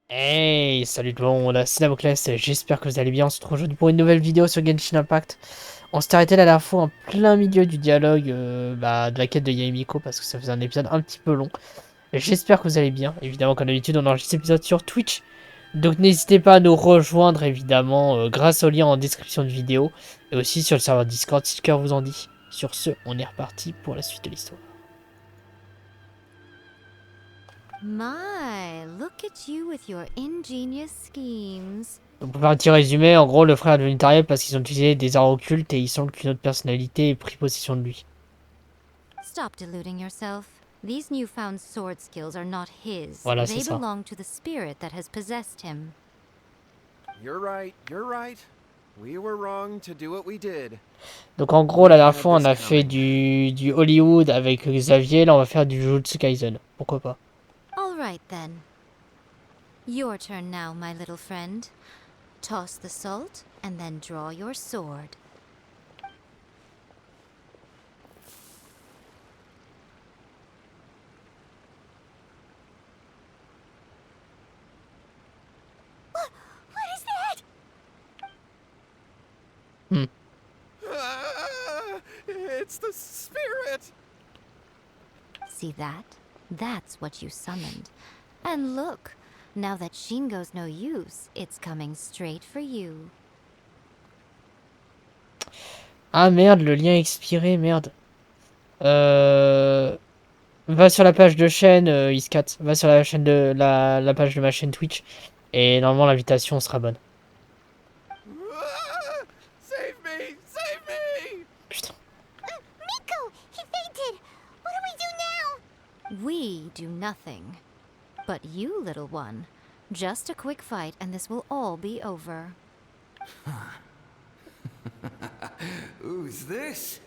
Hey, salut tout le monde, c'est Damoclès, j'espère que vous allez bien. On se retrouve aujourd'hui pour une nouvelle vidéo sur Genshin Impact. On s'était arrêté la dernière fois en plein milieu du dialogue de la quête de Yaemiko parce que ça faisait un épisode un petit peu long. J'espère que vous allez bien. Évidemment, comme d'habitude, on enregistre cet épisode sur Twitch. Donc n'hésitez pas à nous rejoindre évidemment grâce au lien en description de vidéo et aussi sur le serveur Discord si le cœur vous en dit. Sur ce, on est reparti pour la suite de l'histoire. My, look at you with your ingenious schemes. Donc pour faire un petit résumé, en gros, le frère est devenu Tariel parce qu'ils ont utilisé des arts occultes et il semble qu'une autre personnalité ait pris possession de lui. Stop deluding yourself. These newfound sword skills are not his. Voilà, c'est They ça. belong to the spirit that has possessed him. You're right, you're right. We were wrong to do what we did. Donc en gros, la dernière fois, on a fait du Hollywood avec Xavier. Là, on va faire du Jujutsu Kaisen. Pourquoi pas? All right then. Your turn now, my little friend. Toss the salt and then draw your sword. What is that? Ah, it's the spirit! See that? That's what you summoned. And look, now that Shingo's no use, it's coming straight for you. Ah merde, le lien est expiré, merde. Va sur la page de chaîne, Iscat. Va sur la chaîne de la page de ma chaîne Twitch. Et normalement, l'invitation sera bonne. Ah, save me! Save me! Putain. Miko! He fainted! What do we do now? We do nothing. But you, little one, just a quick fight and this will all be over. Who's this?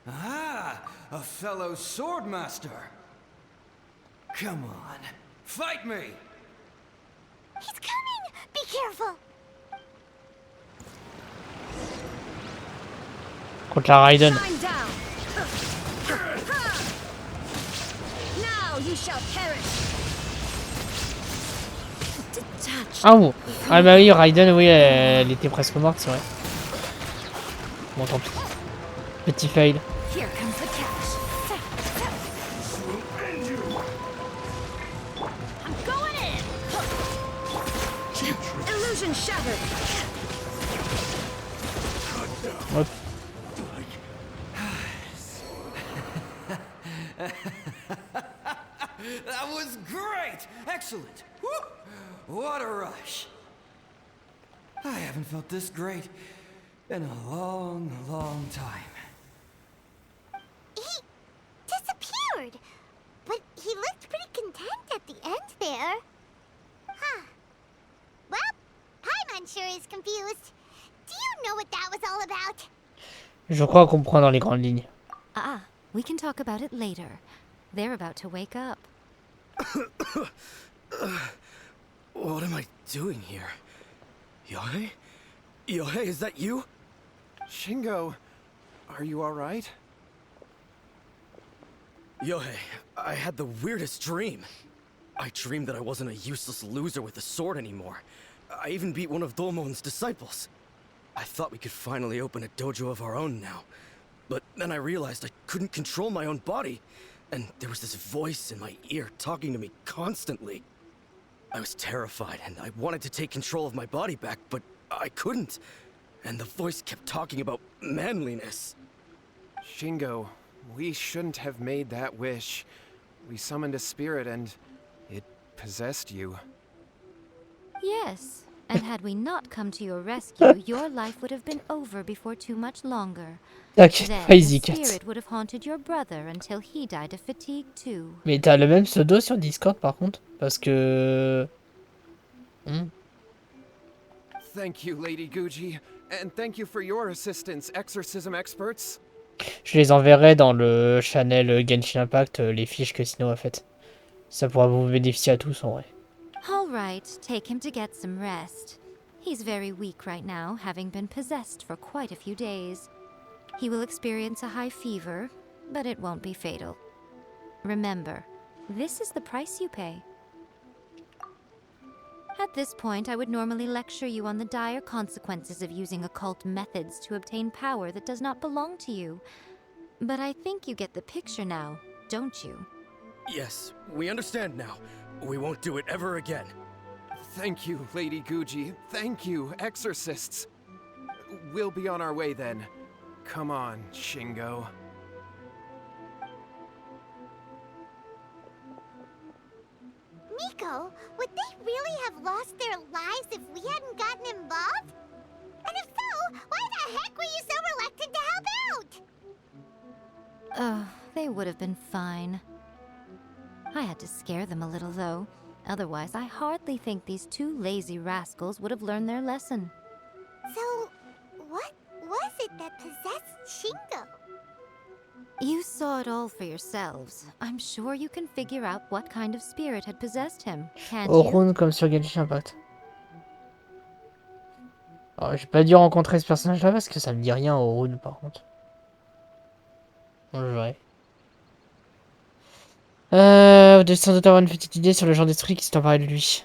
Ah, a fellow swordmaster. Come on, fight me! He's coming! Be careful! Contre la Raiden. Shine down. Now you shall perish. Detach. Ah, oh. Ah bah oui, Raiden, oui, elle était presque morte, c'est vrai. Bon, tant pis. Petit fail. Here comes the cash. I'm going in. Illusion shattered. Hop. That was great! Excellent! Woo! What a rush! I haven't felt this great in a long, long time. He disappeared, but he looked pretty content at the end there. Huh. Well, Paimon sure is confused. Do you know what that was all about? Je crois comprendre dans les grandes lignes. Ah, we can talk about it later. They're about to wake up. What am I doing here? Yohei? Yohei, is that you? Shingo, are you alright? Yohei, I had the weirdest dream. I dreamed that I wasn't a useless loser with a sword anymore. I even beat one of Dolmon's disciples. I thought we could finally open a dojo of our own now. But then I realized I couldn't control my own body. And there was this voice in my ear talking to me constantly. I was terrified and I wanted to take control of my body back, but I couldn't. And the voice kept talking about manliness. Shingo, we shouldn't have made that wish. We summoned a spirit and it possessed you. Yes, and had we not come to your rescue, your life would have been over before too much longer. T'inquiète Then pas, the Easy Cat. spirit would have haunted your brother until he died of fatigue too. Mais t'as le même pseudo sur Discord par contre? Parce que... Thank you, Lady Guji, and thank you for your assistance, exorcism experts. Je les enverrai dans le channel Genshin Impact, les fiches que Sino a faites. Ça pourra vous bénéficier à tous en vrai. All right, take him to get some rest. He's very weak right now, having been possessed for quite a few days. He will experience a high fever, but it won't be fatal. Remember, this is the price you pay. At this point, I would normally lecture you on the dire consequences of using occult methods to obtain power that does not belong to you. But I think you get the picture now, don't you? Yes, we understand now. We won't do it ever again. Thank you, Lady Guji. Thank you, exorcists. We'll be on our way then. Come on, Shingo. Miko, would they really have lost their lives if we hadn't gotten involved? And if so, why the heck were you so reluctant to help out? Oh, they would have been fine. I had to scare them a little, though. Otherwise, I hardly think these two lazy rascals would have learned their lesson. So, what was it that possessed Shingo? You saw it all for yourselves. I'm sure you can figure out what kind of spirit had possessed him, can't Au you? round comme sur Genshin Impact. Alors, j'ai pas dû rencontrer ce personnage-là parce que ça me dit rien au round par contre. On le verrait. Vous devez sans doute avoir une petite idée sur le genre d'esprit qui s'est emparé de lui.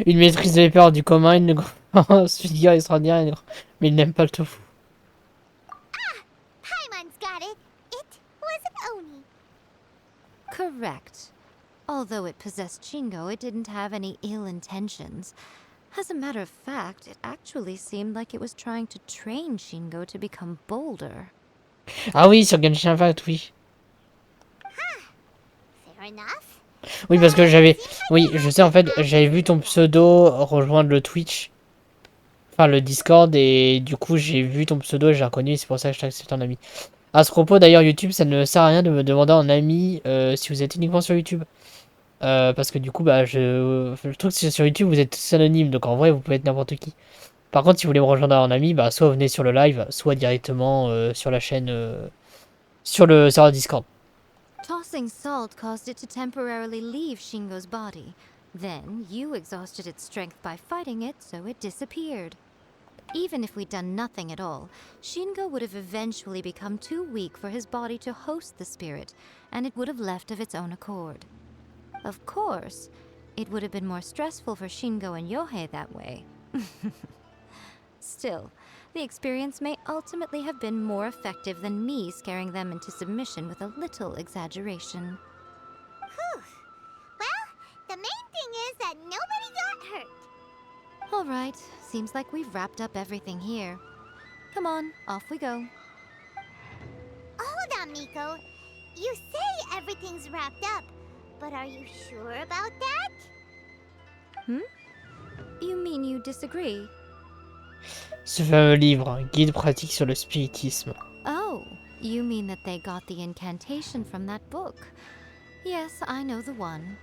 Une maîtrise de l'épée hors du commun, une figure extraordinaire, mais il n'aime pas le tofu. Paimon's got it. It was an Oni. Correct. Although it possessed Shingo, it didn't have any ill intentions. As a matter of fact, it actually seemed like it was trying to train Shingo to become bolder. Ah oui, sur Genshin Impact, oui. Fair enough. Oui, parce que j'avais... Oui, je sais, en fait, j'avais vu ton pseudo rejoindre le Twitch. Enfin, le Discord, et du coup, j'ai vu ton pseudo et j'ai reconnu, et c'est pour ça que je t'ai accepté en ami. À ce propos, d'ailleurs, YouTube, ça ne sert à rien de me demander en ami si vous êtes uniquement sur YouTube. Parce que du coup, bah, le truc, c'est que sur YouTube, vous êtes tous anonymes, donc en vrai, vous pouvez être n'importe qui. Par contre, si vous voulez me rejoindre en ami, bah, soit venez sur le live, soit directement sur la chaîne, sur le serveur Discord. Tossing salt caused it to temporarily leave Shingo's body. Then, you exhausted its strength by fighting it, so it disappeared. Even if we'd done nothing at all, Shingo would have eventually become too weak for his body to host the spirit, and it would have left of its own accord. Of course, it would have been more stressful for Shingo and Yohei that way. Still, the experience may ultimately have been more effective than me scaring them into submission with a little exaggeration. Whew. Well, the main thing is that nobody got hurt. All right, seems like we've wrapped up everything here. Come on, off we go. Hold on, Miko. You say everything's wrapped up, but are you sure about that? You mean you disagree? Ce fameux livre, guide pratique sur le spiritisme. Oh, you mean that they got the incantation from that book? Yes, I know the one.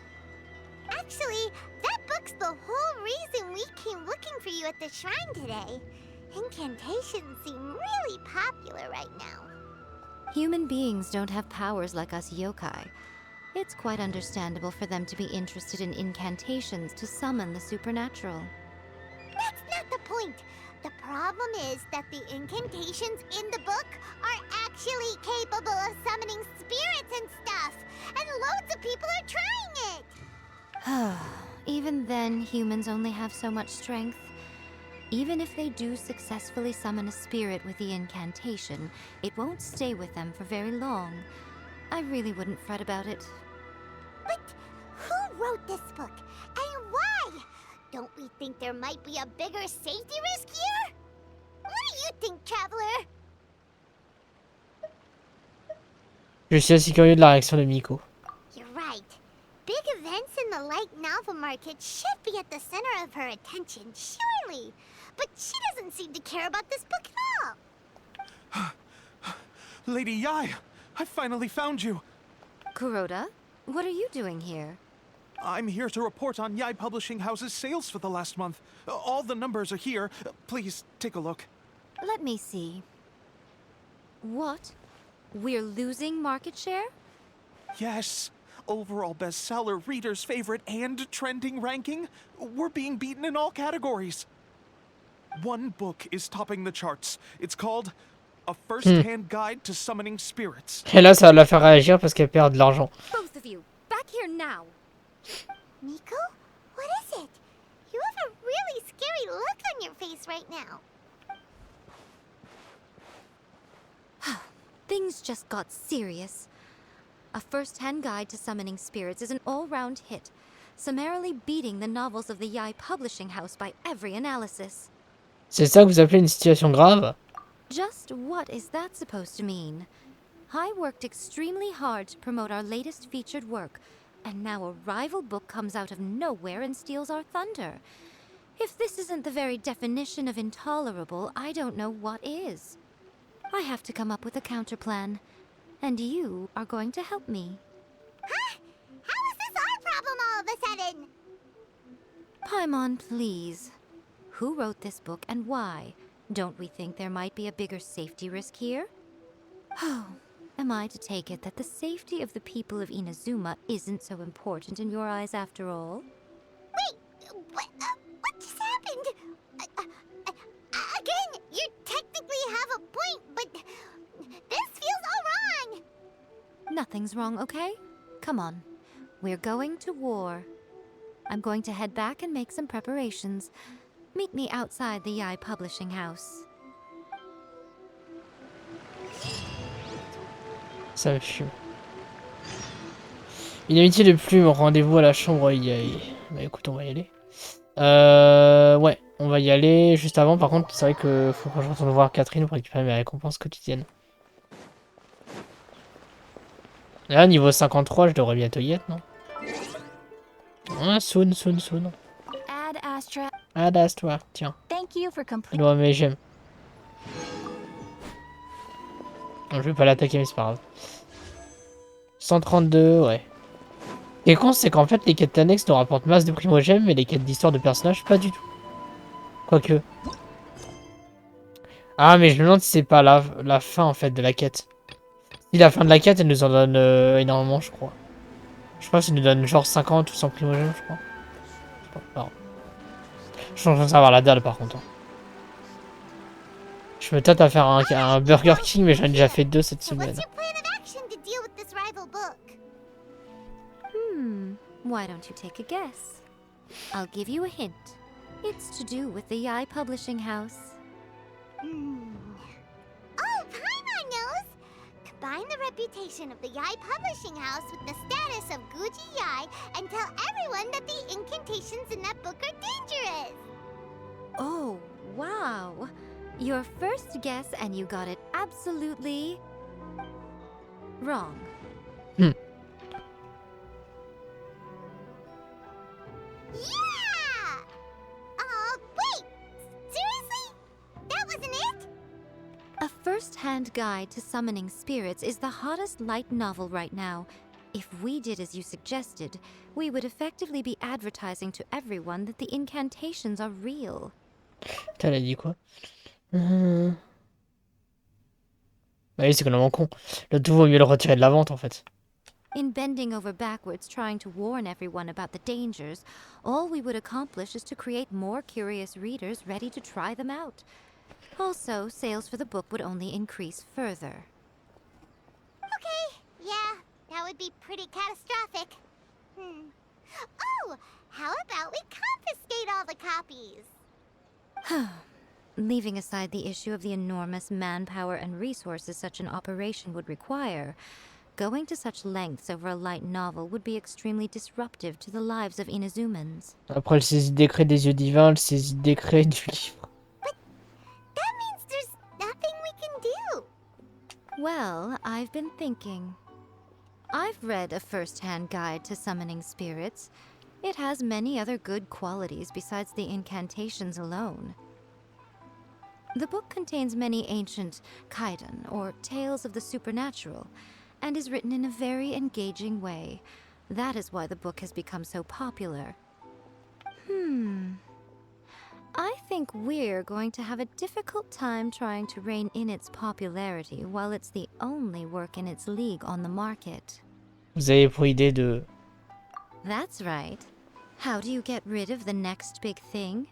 Actually, that book's the whole reason we came looking for you at the shrine today. Incantations seem really popular right now. Human beings don't have powers like us yokai. It's quite understandable for them to be interested in incantations to summon the supernatural. That's not the point. The problem is that the incantations in the book are actually capable of summoning spirits and stuff, and loads of people are trying it. Even then, humans only have so much strength. Even if they do successfully summon a spirit with the incantation, it won't stay with them for very long. I really wouldn't fret about it. But who wrote this book, and why? Don't we think there might be a bigger safety risk here? What do you think, Traveler? Je suis aussi curieux de la réaction de Miko. You're right. Big events in the light novel market should be at the center of her attention, surely. But she doesn't seem to care about this book at all. Lady Yai, I finally found you. Kuroda, what are you doing here? I'm here to report on Yai Publishing House's sales for the last month. All the numbers are here. Please take a look. Let me see. What? We're losing market share? Yes. Overall bestseller, reader's favorite, and trending ranking. We're being beaten in all categories. One book is topping the charts. It's called A First-Hand Guide to Summoning Spirits. Et là, ça va la faire réagir parce qu'elle perd de l'argent. Both of you, back back here now. Miko? What is it? You have a really scary look on your face right now. Things just got serious. A first-hand guide to summoning spirits is an all-round hit, summarily beating the novels of the Yai publishing house by every analysis. C'est ça que vous appelez une situation grave? Just what is that supposed to mean? I worked extremely hard to promote our latest featured work, and now a rival book comes out of nowhere and steals our thunder. If this isn't the very definition of intolerable, I don't know what is. I have to come up with a counterplan, and you are going to help me. Huh? How is this our problem all of a sudden? Paimon, please. Who wrote this book and why? Don't we think there might be a bigger safety risk here? Oh, am I to take it that the safety of the people of Inazuma isn't so important in your eyes after all? Wait, what just happened? Again, you technically have a point, but this feels all wrong. Nothing's wrong, okay? Come on. We're going to war. I'm going to head back and make some preparations. Meet me outside the Yai publishing house. Ça me fume. Une amitié de plume, rendez-vous à la chambre Yai. Bah écoute, on va y aller. Ouais, on va y aller. Juste avant, par contre, c'est vrai que faut que je retourne voir Catherine pour récupérer mes récompenses quotidiennes. Là, niveau 53, je devrais bientôt y être, non? Ah, soon. Ad Astra. Adastre, tiens. Thank you for Elle completing. doit mes gemmes. Je vais pas l'attaquer, mais c'est pas grave. 132, ouais. Ce qui est con, c'est qu'en fait, les quêtes annexes nous rapportent masse de primo-gemmes, mais les quêtes d'histoire de personnages, pas du tout. Quoique. Ah, mais je me demande si c'est pas la fin, en fait, de la quête. Si la fin de la quête, elle nous en donne énormément, je crois. Je crois que ça nous donne genre 50 ou 100 primo-gemmes, je crois. Je sais pas, pardon. Je pense savoir la dalle, par contre. Je me tâte à faire un Burger King, mais j'en ai déjà fait 2 cette So what's semaine. your plan of action to deal with this rival book? Why don't you take a guess? I'll give you a hint. It's to do with the Yai publishing house. Oh, Paimon knows! Combine the reputation of the Yai publishing house with the status of Guji Yai and tell everyone that the incantations in that book are dangerous! Oh, wow. Your first guess and you got it absolutely wrong. Yeah! Wait! Seriously? That wasn't it? A first-hand guide to summoning spirits is the hottest light novel right now. If we did as you suggested, we would effectively be advertising to everyone that the incantations are real. Putain, elle a dit quoi? Bah oui, c'est complètement con. Le tout vaut mieux le retirer de la vente, en fait. In bending over backwards trying to warn everyone about the dangers, all we would accomplish is to create more curious readers ready to try them out. Also, sales for the book would only increase further. Okay, yeah, that would be pretty catastrophic. Oh, how about we confiscate all the copies? Leaving aside the issue of the enormous manpower and resources such an operation would require, going to such lengths over a light novel would be extremely disruptive to the lives of Inazumans. Après, elle saisit décret des yeux divins, elle saisit décret du livre. That means there's nothing we can do. Well, I've been thinking. I've read a first-hand guide to summoning spirits. It has many other good qualities besides the incantations alone. The book contains many ancient kaidan, or tales of the supernatural, and is written in a very engaging way. That is why the book has become so popular. I think we're going to have a difficult time trying to rein in its popularity while it's the only work in its league on the market. Vous avez pour idée de... That's right. How do you get rid of the next big thing?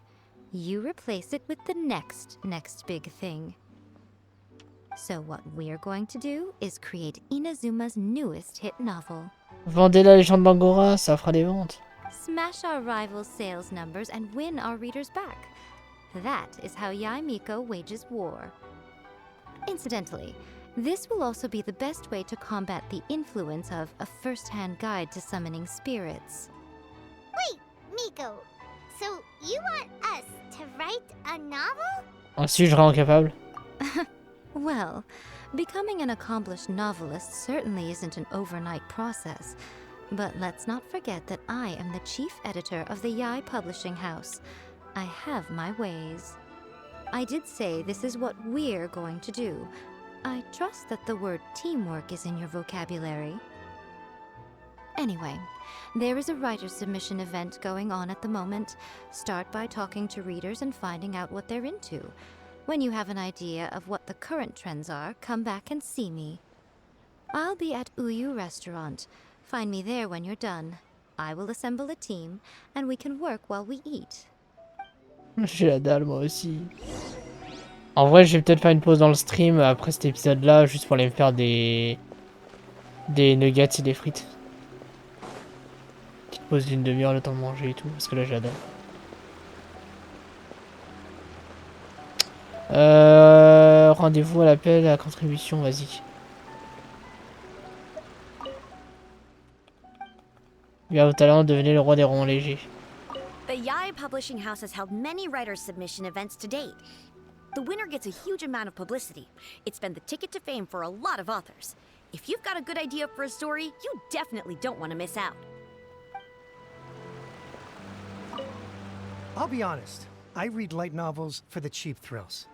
You replace it with the next big thing. So what we're going to do is create Inazuma's newest hit novel. Vendez la légende d'Angora, ça fera des ventes. Smash our rivals' sales numbers and win our readers back. That is how Yaimiko wages war. Incidentally, this will also be the best way to combat the influence of a first-hand guide to summoning spirits. Wait, Miko. So you want us to write a novel? Ah, si, je serais incapable. Well, becoming an accomplished novelist certainly isn't an overnight process. But let's not forget that I am the chief editor of the Yai Publishing House. I have my ways. I did say this is what we're going to do. I trust that the word teamwork is in your vocabulary. Anyway, there is a writer's submission event going on at the moment. Start by talking to readers and finding out what they're into. When you have an idea of what the current trends are, come back and see me. I'll be at Uyu Restaurant. Find me there when you're done. I will assemble a team, and we can work while we eat. J'ai la dalle, moi aussi. En vrai, je vais peut-être faire une pause dans le stream après cet épisode-là, juste pour aller me faire des nuggets et des frites. Petite pause d'une demi-heure, le temps de manger et tout, parce que là, j'ai la dalle. Rendez-vous à l'appel, à la contribution, vas-y. Bien au talent, devenez le roi des romans légers. The Yai Publishing House has held many writer submission events to date. The winner gets a huge amount of publicity. It's been the ticket to fame for a lot of authors. If you've got a good idea for a story, you definitely don't want to miss out. I'll be honest, I read light novels for the cheap thrills.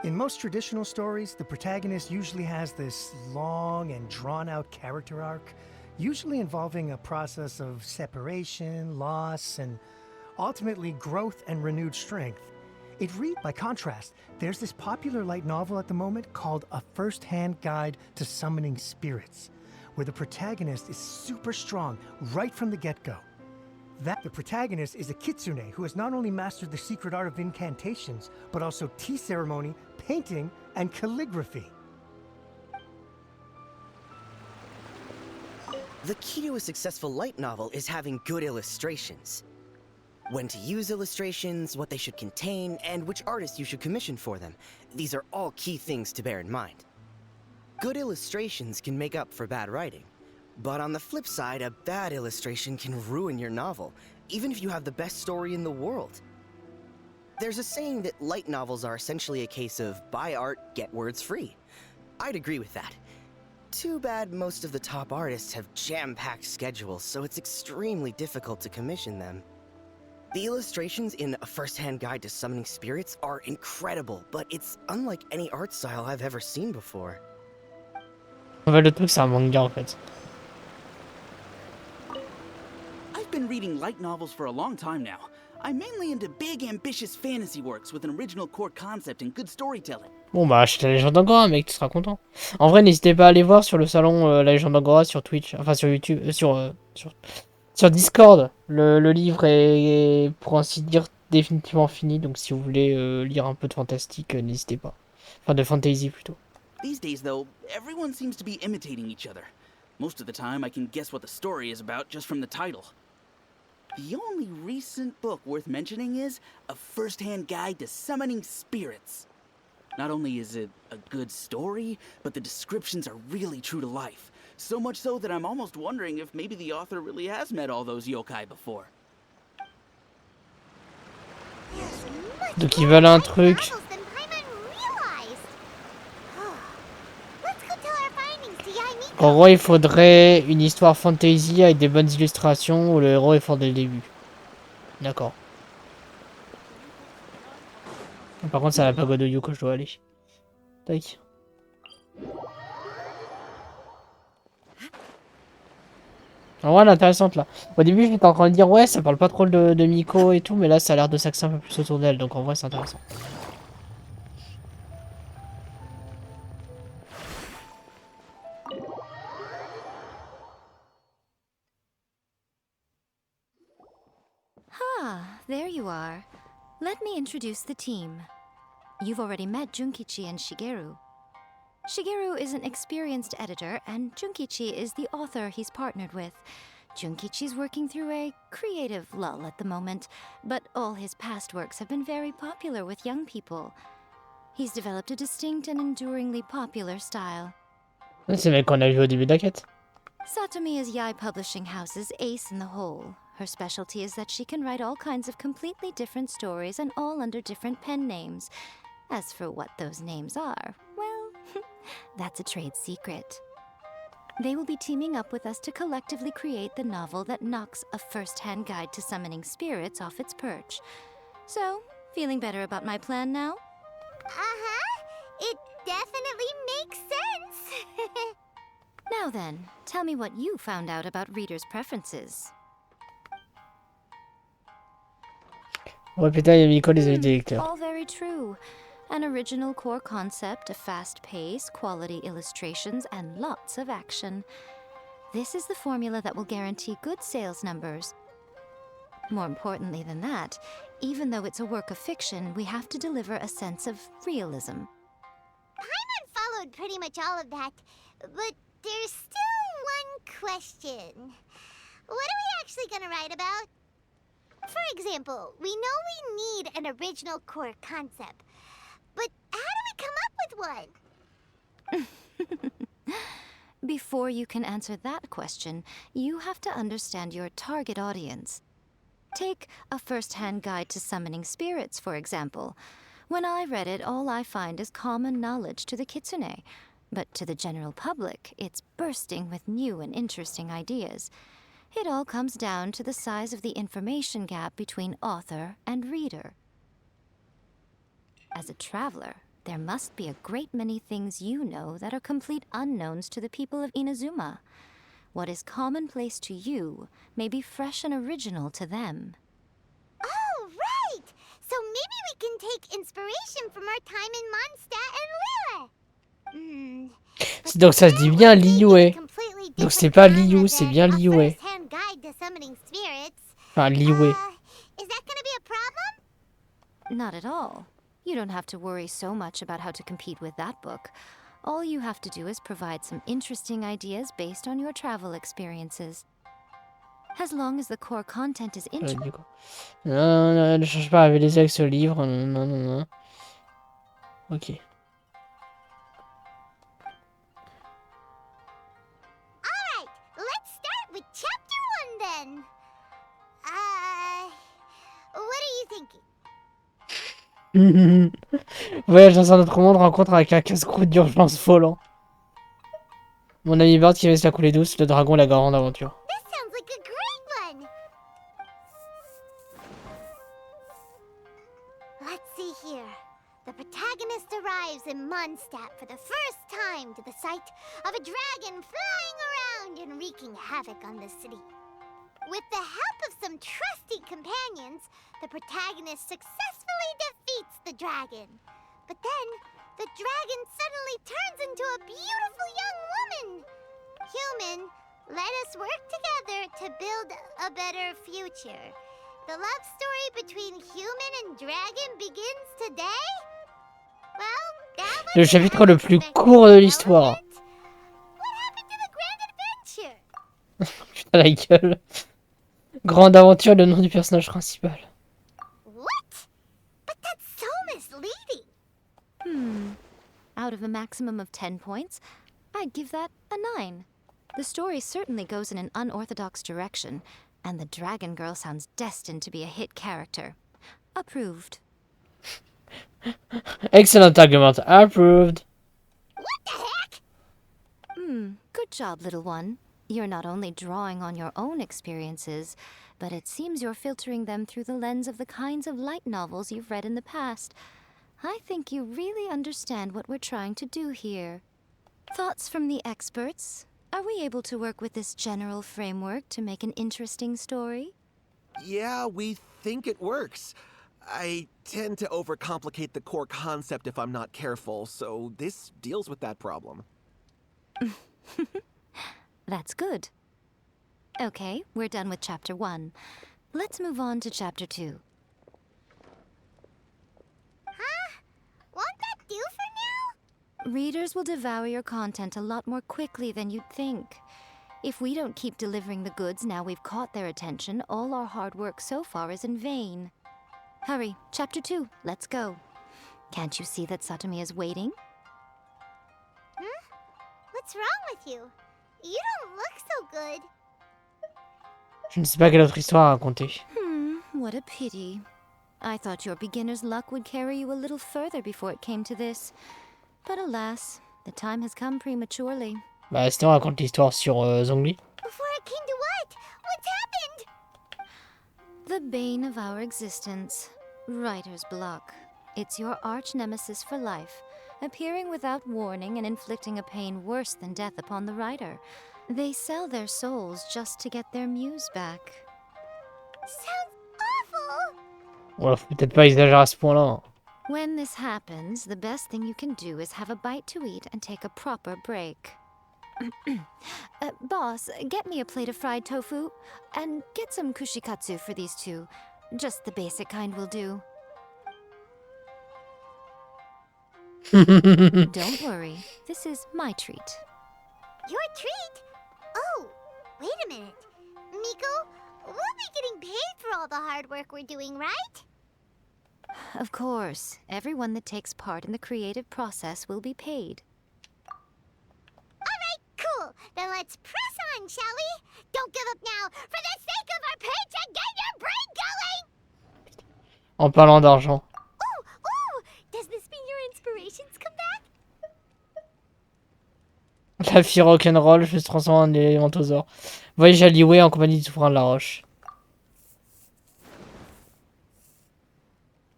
In most traditional stories, the protagonist usually has this long and drawn-out character arc, usually involving a process of separation, loss, and ultimately growth and renewed strength. By contrast, there's this popular light novel at the moment called A First-Hand Guide to Summoning Spirits, where the protagonist is super strong right from the get-go. The protagonist is a kitsune who has not only mastered the secret art of incantations, but also tea ceremony, painting, and calligraphy. The key to a successful light novel is having good illustrations. When to use illustrations, what they should contain, and which artist you should commission for them. These are all key things to bear in mind. Good illustrations can make up for bad writing. But on the flip side, a bad illustration can ruin your novel, even if you have the best story in the world. There's a saying that light novels are essentially a case of buy art, get words free. I'd agree with that. Too bad most of the top artists have jam-packed schedules, so it's extremely difficult to commission them. The illustrations in A First-Hand Guide to Summoning Spirits are incredible, but it's unlike any art style I've ever seen before. En fait, le truc, c'est un manga, en fait. I've been reading light novels for a long time now. I'm mainly into big, ambitious fantasy works with an original core concept and good storytelling. Bon, bah, achète la légende d'Angora, mec, tu seras content. En vrai, n'hésitez pas à aller voir sur le salon la légende d'Angora sur Twitch, enfin sur YouTube, sur Discord. Le livre est, pour ainsi dire, définitivement fini, donc si vous voulez lire un peu de fantastique, n'hésitez pas. Enfin, de fantasy plutôt. These days, though, everyone seems to be imitating each other. Most of the time, I can guess what the story is about just from the title. The only recent book worth mentioning is A First-Hand Guide to Summoning Spirits. Not only is it a good story, but the descriptions are really true to life. So much so that I'm almost wondering if maybe the author really has met all those yokai before. Donc ils veulent un truc. En gros, il faudrait une histoire fantasy avec des bonnes illustrations où le héros est fort dès le début. D'accord. Par contre, c'est à la pagode de Yu que je dois aller. Tac. En vrai, elle est intéressante là. Au début, j'étais en train de dire ouais, ça parle pas trop de Miko et tout, mais là, ça a l'air de s'axer un peu plus autour d'elle. Donc en vrai, c'est intéressant. Ah, there you are. Let me introduce the team. You've already met Junkichi and Shigeru. Shigeru is an experienced editor, and Junkichi is the author he's partnered with. Junkichi's working through a creative lull at the moment, but all his past works have been very popular with young people. He's developed a distinct and enduringly popular style. C'est le mec qu'on a vu au début de la quête. Satomi is Yae Publishing House's ace in the hole. Her specialty is that she can write all kinds of completely different stories and all under different pen names. As for what those names are, well, that's a trade secret. They will be teaming up with us to collectively create the novel that knocks a first-hand guide to summoning spirits off its perch. So, feeling better about my plan now? Uh-huh. It definitely makes sense. Now then, tell me what you found out about readers' preferences. Ouais, putain, Yamiko, les avis des lecteurs. All very true. An original core concept, a fast pace, quality illustrations, and lots of action. This is the formula that will guarantee good sales numbers. More importantly than that, even though it's a work of fiction, we have to deliver a sense of realism. Paimon followed pretty much all of that, but there's still one question. What are we actually gonna write about? For example, we know we need an original core concept, but how do we come up with one? Before you can answer that question, you have to understand your target audience. Take a first-hand guide to summoning spirits, for example. When I read it, all I find is common knowledge to the kitsune. But to the general public, it's bursting with new and interesting ideas. It all comes down to the size of the information gap between author and reader. As a traveler, there must be a great many things you know that are complete unknowns to the people of Inazuma. What is commonplace to you may be fresh and original to them. Oh, right! So maybe we can take inspiration from our time in Mondstadt and Lille. Donc ça se dit bien Liyue. Donc c'est pas Liu, c'est bien Liyue. Enfin, Liyue. Is that gonna be a problem? Not at all. You don't have to worry so much about how to compete with that book. All you have to do is provide some interesting ideas based on your travel experiences. As long as the core content is interesting. Non, non, ne change pas avec les avec ce livre. Non, non, non, non. Ok. Alright, let's start with chapter 1 then. What are you thinking? Voyage dans un autre monde, rencontre avec un casse-croûte d'urgence volant. Mon ami Bart qui laisse la coulée douce, le dragon, la grande aventure. This sounds like a great one. Let's see here. The protagonist arrives in Mondstadt for the first time to the sight of a dragon flying around and wreaking havoc on the city. With the help of some trusty companions, the protagonist successfully defeats the dragon. But then, the dragon suddenly turns into a beautiful young woman. Human, let us work together to build a better future. The love story between human and dragon begins today? Well, that was Le chapitre le plus court de l'histoire. What happened to the grand adventure? Putain la gueule. Grande aventure, le nom du personnage principal. What? But that's so misleading. Out of a maximum of 10 points, I'd give that a 9. The story certainly goes in an unorthodox direction, and the Dragon Girl sounds destined to be a hit character. Approved. Excellent argument. Approved. What the heck? Good job, little one. You're not only drawing on your own experiences, but it seems you're filtering them through the lens of the kinds of light novels you've read in the past. I think you really understand what we're trying to do here. Thoughts from the experts? Are we able to work with this general framework to make an interesting story? Yeah, we think it works. I tend to overcomplicate the core concept if I'm not careful, so this deals with that problem. That's good. Okay, we're done with Chapter 1. Let's move on to Chapter 2. Huh? Won't that do for now? Readers will devour your content a lot more quickly than you'd think. If we don't keep delivering the goods now we've caught their attention, all our hard work so far is in vain. Hurry, chapter 2, let's go. Can't you see that Satomi is waiting? What's wrong with you? You don't look so good. Je ne sais pas quelle autre histoire à raconter. What a pity. I thought your beginner's luck would carry you a little further before it came to this. But alas, the time has come prematurely. Bah sinon on raconte l'histoire sur Zhongli. Before it came to what? What's happened? The bane of our existence. Writer's block. It's your arch nemesis for life, appearing without warning and inflicting a pain worse than death upon the writer. They sell their souls just to get their muse back. Sounds awful. Ouais, faut peut-être pas exagérer à ce point-là. When this happens, the best thing you can do is have a bite to eat and take a proper break. Boss, get me a plate of fried tofu, and get some kushikatsu for these two. Just the basic kind will do. Don't worry, this is my treat. Your treat? Oh, wait a minute. Miko, we'll be getting paid for all the hard work we're doing, right? Of course, everyone that takes part in the creative process will be paid. Alright, cool. Then let's press on, shall we? Don't give up now, for the sake of our paycheck, get your brain going! En parlant d'argent. Ooh, does this mean your inspirations come back? La fille rock'n'roll, je se transforme en élémentosaure. Voyage à Liwé en compagnie du souverain de la roche.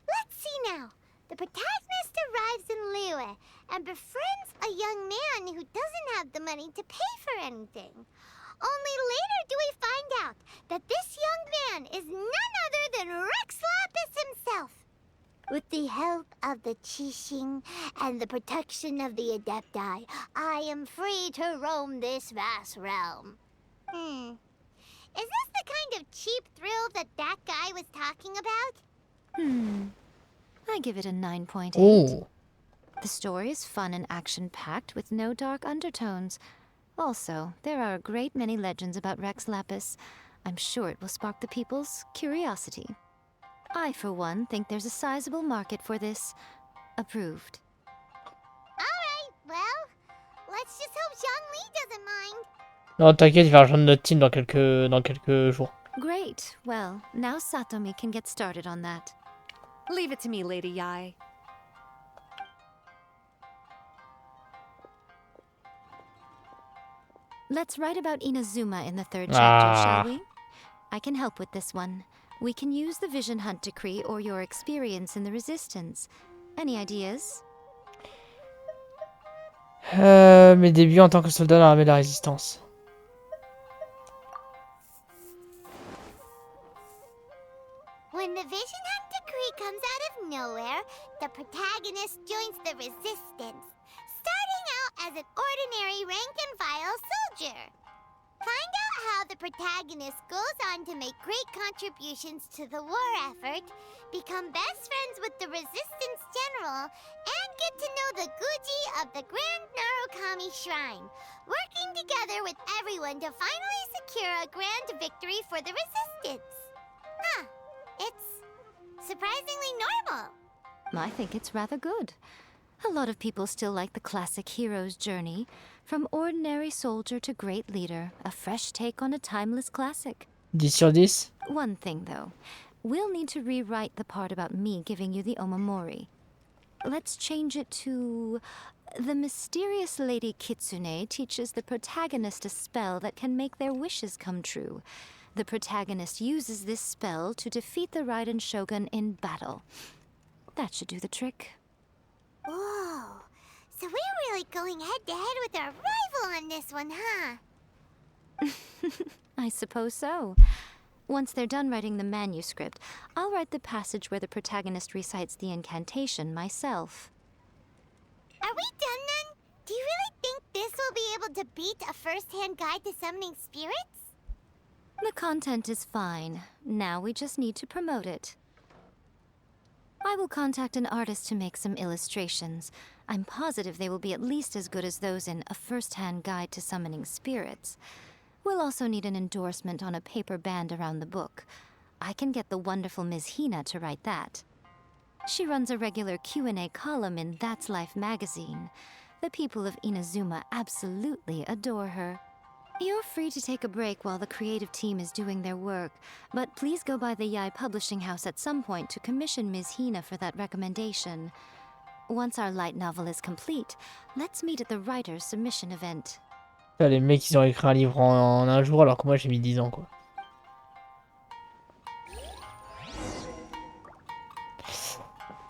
Let's see now. The protagonist arrives in Liyue and befriends a young man who doesn't have the money to pay for anything. Only later do we find out that this young man is none other than Rex Lapis himself. With the help of the Qixing and the protection of the Adepti, I am free to roam this vast realm. Is this the kind of cheap thrill that guy was talking about? I give it a 9.8. Oh. The story is fun and action-packed with no dark undertones. Also, there are a great many legends about Rex Lapis. I'm sure it will spark the people's curiosity. I, for one, think there's a sizable market for this. Approved. Alright, well, let's just hope Zhongli doesn't mind. Non, t'inquiète, il va rejoindre notre team dans quelques jours. Great. Well, now Satomi can get started on that. Leave it to me, Lady Yae. Let's write about Inazuma in the 3rd chapter, shall we? I can help with this one. We can use the Vision Hunt decree or your experience in the Resistance. Any ideas? Mes débuts en tant que soldat dans l'armée de la résistance. When the Vision Hunt decree comes out of nowhere, the protagonist joins the Resistance, starting out as an ordinary rank-and-file soldier. Find out how the protagonist goes on to make great contributions to the war effort, become best friends with the Resistance General, and get to know the Guji of the Grand Narukami Shrine, working together with everyone to finally secure a grand victory for the Resistance. Huh. It's surprisingly normal. I think it's rather good. A lot of people still like the classic hero's journey, from ordinary soldier to great leader, a fresh take on a timeless classic. 10 sur 10. One thing, though. We'll need to rewrite the part about me giving you the Omamori. Let's change it to... The mysterious Lady Kitsune teaches the protagonist a spell that can make their wishes come true. The protagonist uses this spell to defeat the Raiden Shogun in battle. That should do the trick. Whoa. So we're really going head-to-head with our rival on this one, huh? I suppose so. Once they're done writing the manuscript, I'll write the passage where the protagonist recites the incantation myself. Are we done then? Do you really think this will be able to beat a first-hand guide to summoning spirits? The content is fine. Now we just need to promote it. I will contact an artist to make some illustrations. I'm positive they will be at least as good as those in A First-Hand Guide to Summoning Spirits. We'll also need an endorsement on a paper band around the book. I can get the wonderful Ms. Hina to write that. She runs a regular Q&A column in That's Life magazine. The people of Inazuma absolutely adore her. You're free to take a break while the creative team is doing their work, but please go by the Yai Publishing House at some point to commission Ms. Hina for that recommendation. Once our light novel is complete, let's meet at the writer's submission event. Là, les mecs, ils ont écrit un livre en un jour alors que moi j'ai mis 10 ans quoi.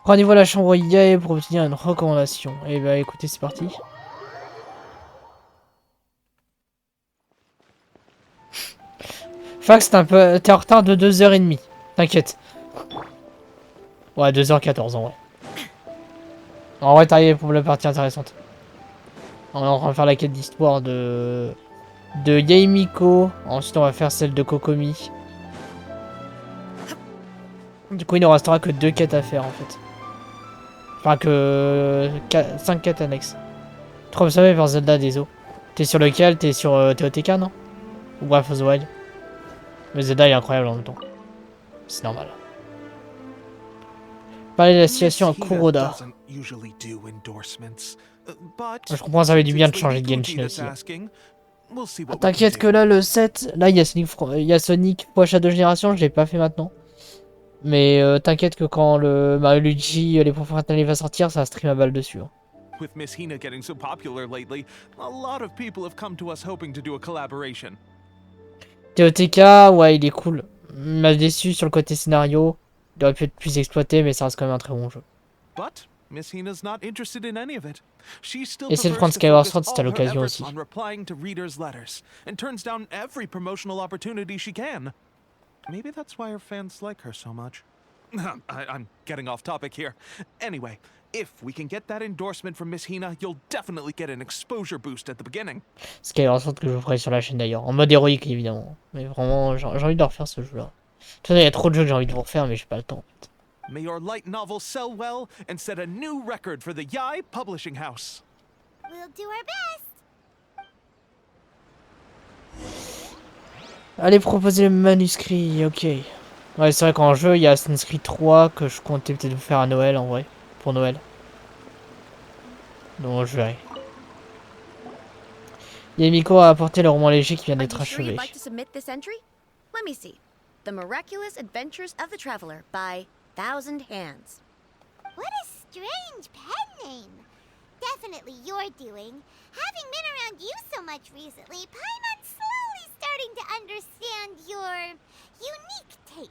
Rendez-vous à la chambre Yai pour obtenir une recommandation. Et bah écoutez, c'est parti. Fax, t'es en retard de 2h30. T'inquiète. Ouais, 2h14 en vrai. En vrai, t'arrives pour la partie intéressante. On est en train de faire la quête d'histoire de Yaimiko. Ensuite, on va faire celle de Kokomi. Du coup, il ne restera que 2 quêtes à faire en fait. Enfin, que 5 quêtes annexes. 3 sommets vers Zelda des eaux. T'es sur lequel? T'es sur TOTK, non? Ou Breath of the Wild? Mais Zelda est incroyable en même temps. C'est normal. Parler de la situation à Kuroda. Je comprends, ça avait du bien de changer de Genshin aussi. Ah, t'inquiète que là, le 7, là, il y a Sonic Poisha de génération, je l'ai pas fait maintenant. Mais t'inquiète que quand le Mario Luigi, les pouvoirs va sortir, ça stream à balle dessus. Hein. With Miss Hina getting so popular lately, a lot of people have come to us hoping to do a collaboration. TOTK, ouais, il est cool. Il m'a déçu sur le côté scénario. Il aurait pu être plus exploité, mais ça reste quand même un très bon jeu. But Miss Hina's not interested in any of it. She still Essaye de prefers prendre to Skyward focus Sword, c'était à all her l'occasion efforts aussi. on replying to readers' letters and turns down every promotional opportunity she can. Maybe that's why her fans like her so much. I'm getting off topic here. Anyway, if we can get that endorsement from Miss Hina, you'll definitely get an exposure boost at the beginning. Skyward Sword que je ferai sur la chaîne d'ailleurs. En mode héroïque évidemment. Mais vraiment, j'ai envie de refaire ce jeu-là. De toute façon, il y a trop de jeux que j'ai envie de vous refaire, mais j'ai pas le temps. En fait. May your light novel sell well and set a new record for the Yai Publishing House. We'll do our best. Allez, proposer le manuscrit, ok. Ouais, c'est vrai qu'en jeu, il y a Assassin's Creed 3 que je comptais peut-être vous faire à Noël en vrai. Pour Noël. Donc je verrai. Yaimiko a apporté le roman léger qui vient d'être achevé. Let me see. The Miraculous Adventures of the Traveler by Thousand Hands. What a strange pen name. Definitely your doing. Having been around you so much recently, Paimon's slowly starting to understand your unique tastes.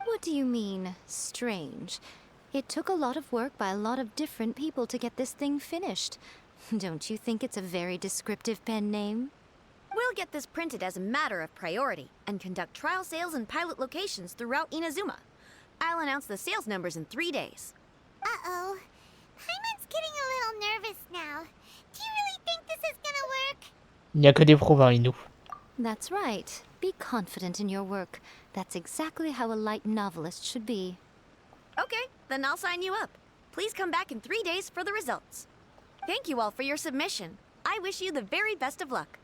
What do you mean, strange? It took a lot of work by a lot of different people to get this thing finished. Don't you think it's a very descriptive pen name? We'll get this printed as a matter of priority and conduct trial sales in pilot locations throughout Inazuma. I'll announce the sales numbers in 3 days. Uh-oh. Paimon's getting a little nervous now. Do you really think this is gonna work? Il n'y a que des pros parmi nous. That's right. Be confident in your work. That's exactly how a light novelist should be. Okay, then I'll sign you up. Please come back in 3 days for the results. Thank you all for your submission. I wish you the very best of luck.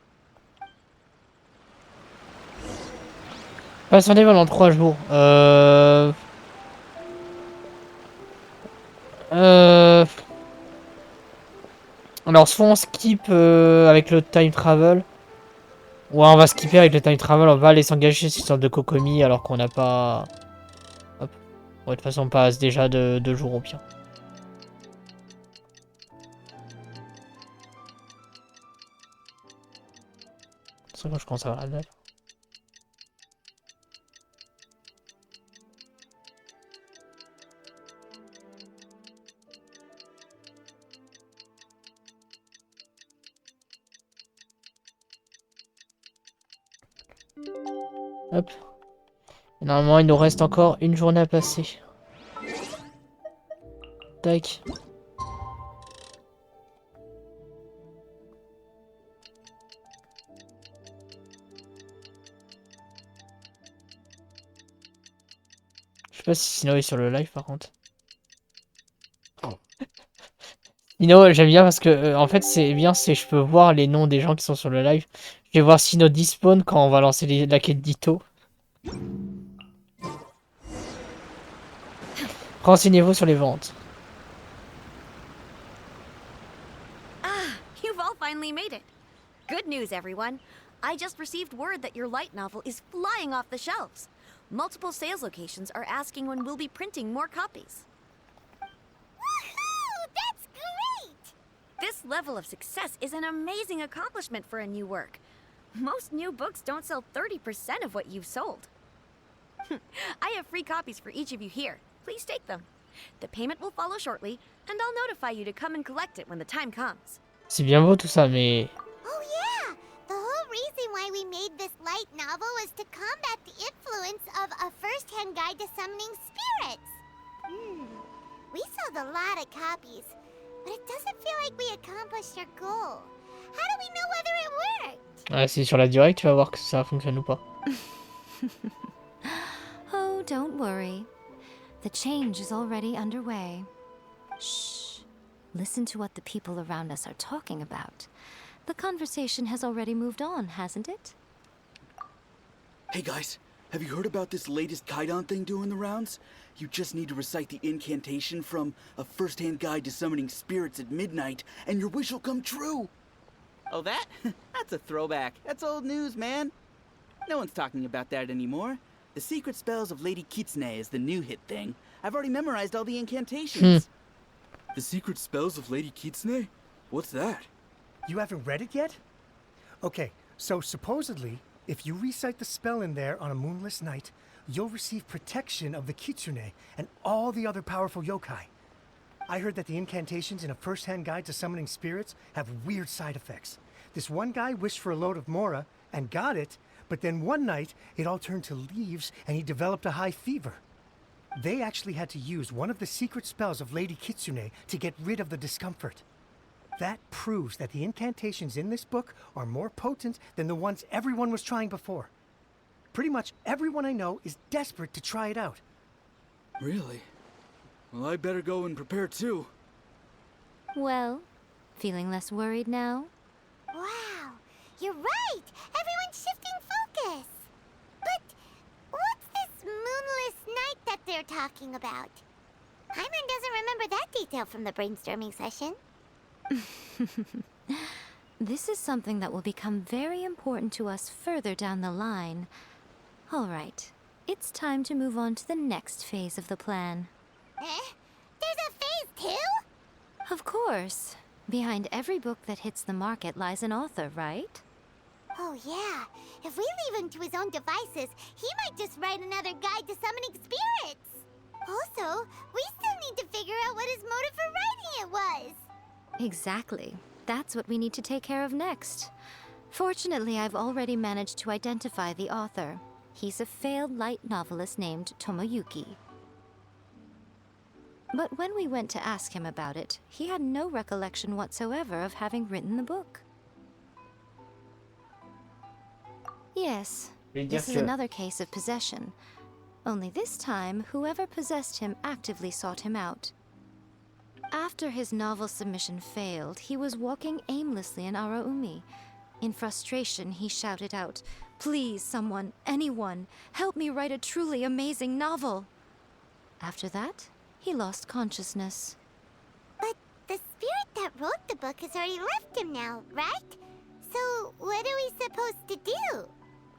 Passe rendez-vous dans 3 jours. Alors soit on skip avec le time travel. Ouais, on va skipper avec le time travel, on va aller s'engager sur une sorte de Kokomi alors qu'on n'a pas... Hop. Ouais, de toute façon on passe déjà de 2 jours au pire. C'est quand je commence à avoir la dalle. Hop. Et normalement, il nous reste encore une journée à passer. Tac. Je sais pas si Sino est sur le live par contre. Nino, j'aime bien parce que en fait c'est bien, c'est je peux voir les noms des gens qui sont sur le live. Je vais voir si Nino despawn quand on va lancer la quête d'Ito. Renseignez-vous sur les ventes. Ah, you've all finally made it. Good news, everyone. I just received word that your light novel is flying off the shelves. Multiple sales locations are asking when we'll be printing more copies. Woohoo! That's great! This level of success is an amazing accomplishment for a new work. Most new books don't sell 30% of what you've sold. I have free copies for each of you here. Please take them. The payment will follow shortly, and I'll notify you to come and collect it when the time comes. C'est bien beau tout ça, mais Oh yeah! The whole reason why we made this light novel was to combat the influence of a first-hand guide to summoning spirits. We sold a lot of copies, but it doesn't feel like we accomplished our goal. How do we know whether it worked? ouais, c'est sur la durée que tu vas voir que ça fonctionne ou pas. Oh, don't worry. The change is already underway. Shh. Listen to what the people around us are talking about. The conversation has already moved on, hasn't it? Hey guys, have you heard about this latest Kaidan thing doing the rounds? You just need to recite the incantation from A First-Hand Guide to Summoning Spirits at Midnight, and your wish will come true! Oh, that? That's a throwback. That's old news, man. No one's talking about that anymore. The Secret Spells of Lady Kitsune is the new hit thing. I've already memorized all the incantations. The Secret Spells of Lady Kitsune? What's that? You haven't read it yet? Okay, so supposedly, if you recite the spell in there on a moonless night, you'll receive protection of the Kitsune and all the other powerful yokai. I heard that the incantations in A First-Hand Guide to Summoning Spirits have weird side effects. This one guy wished for a load of Mora and got it, but then one night it all turned to leaves and he developed a high fever. They actually had to use one of the secret spells of Lady Kitsune to get rid of the discomfort. That proves that the incantations in this book are more potent than the ones everyone was trying before. Pretty much everyone I know is desperate to try it out. Really? Well, I better go and prepare too. Well, feeling less worried now? Wow, you're right! Everyone's shifting focus! But what's this moonless night that they're talking about? Paimon doesn't remember that detail from the brainstorming session. This is something that will become very important to us further down the line. All right, it's time to move on to the next phase of the plan. Eh? There's a phase 2? Of course. Behind every book that hits the market lies an author, right? Oh yeah, if we leave him to his own devices, he might just write another guide to summoning spirits. Also, we still need to figure out what his motive for writing it was. Exactly. That's what we need to take care of next. Fortunately, I've already managed to identify the author. He's a failed light novelist named Tomoyuki. But when we went to ask him about it, he had no recollection whatsoever of having written the book. Yes, this is another case of possession. Only this time, whoever possessed him actively sought him out. After his novel submission failed, he was walking aimlessly in Araumi. In frustration, he shouted out, "Please, someone, anyone, help me write a truly amazing novel." After that, he lost consciousness. But the spirit that wrote the book has already left him now, right? So what are we supposed to do?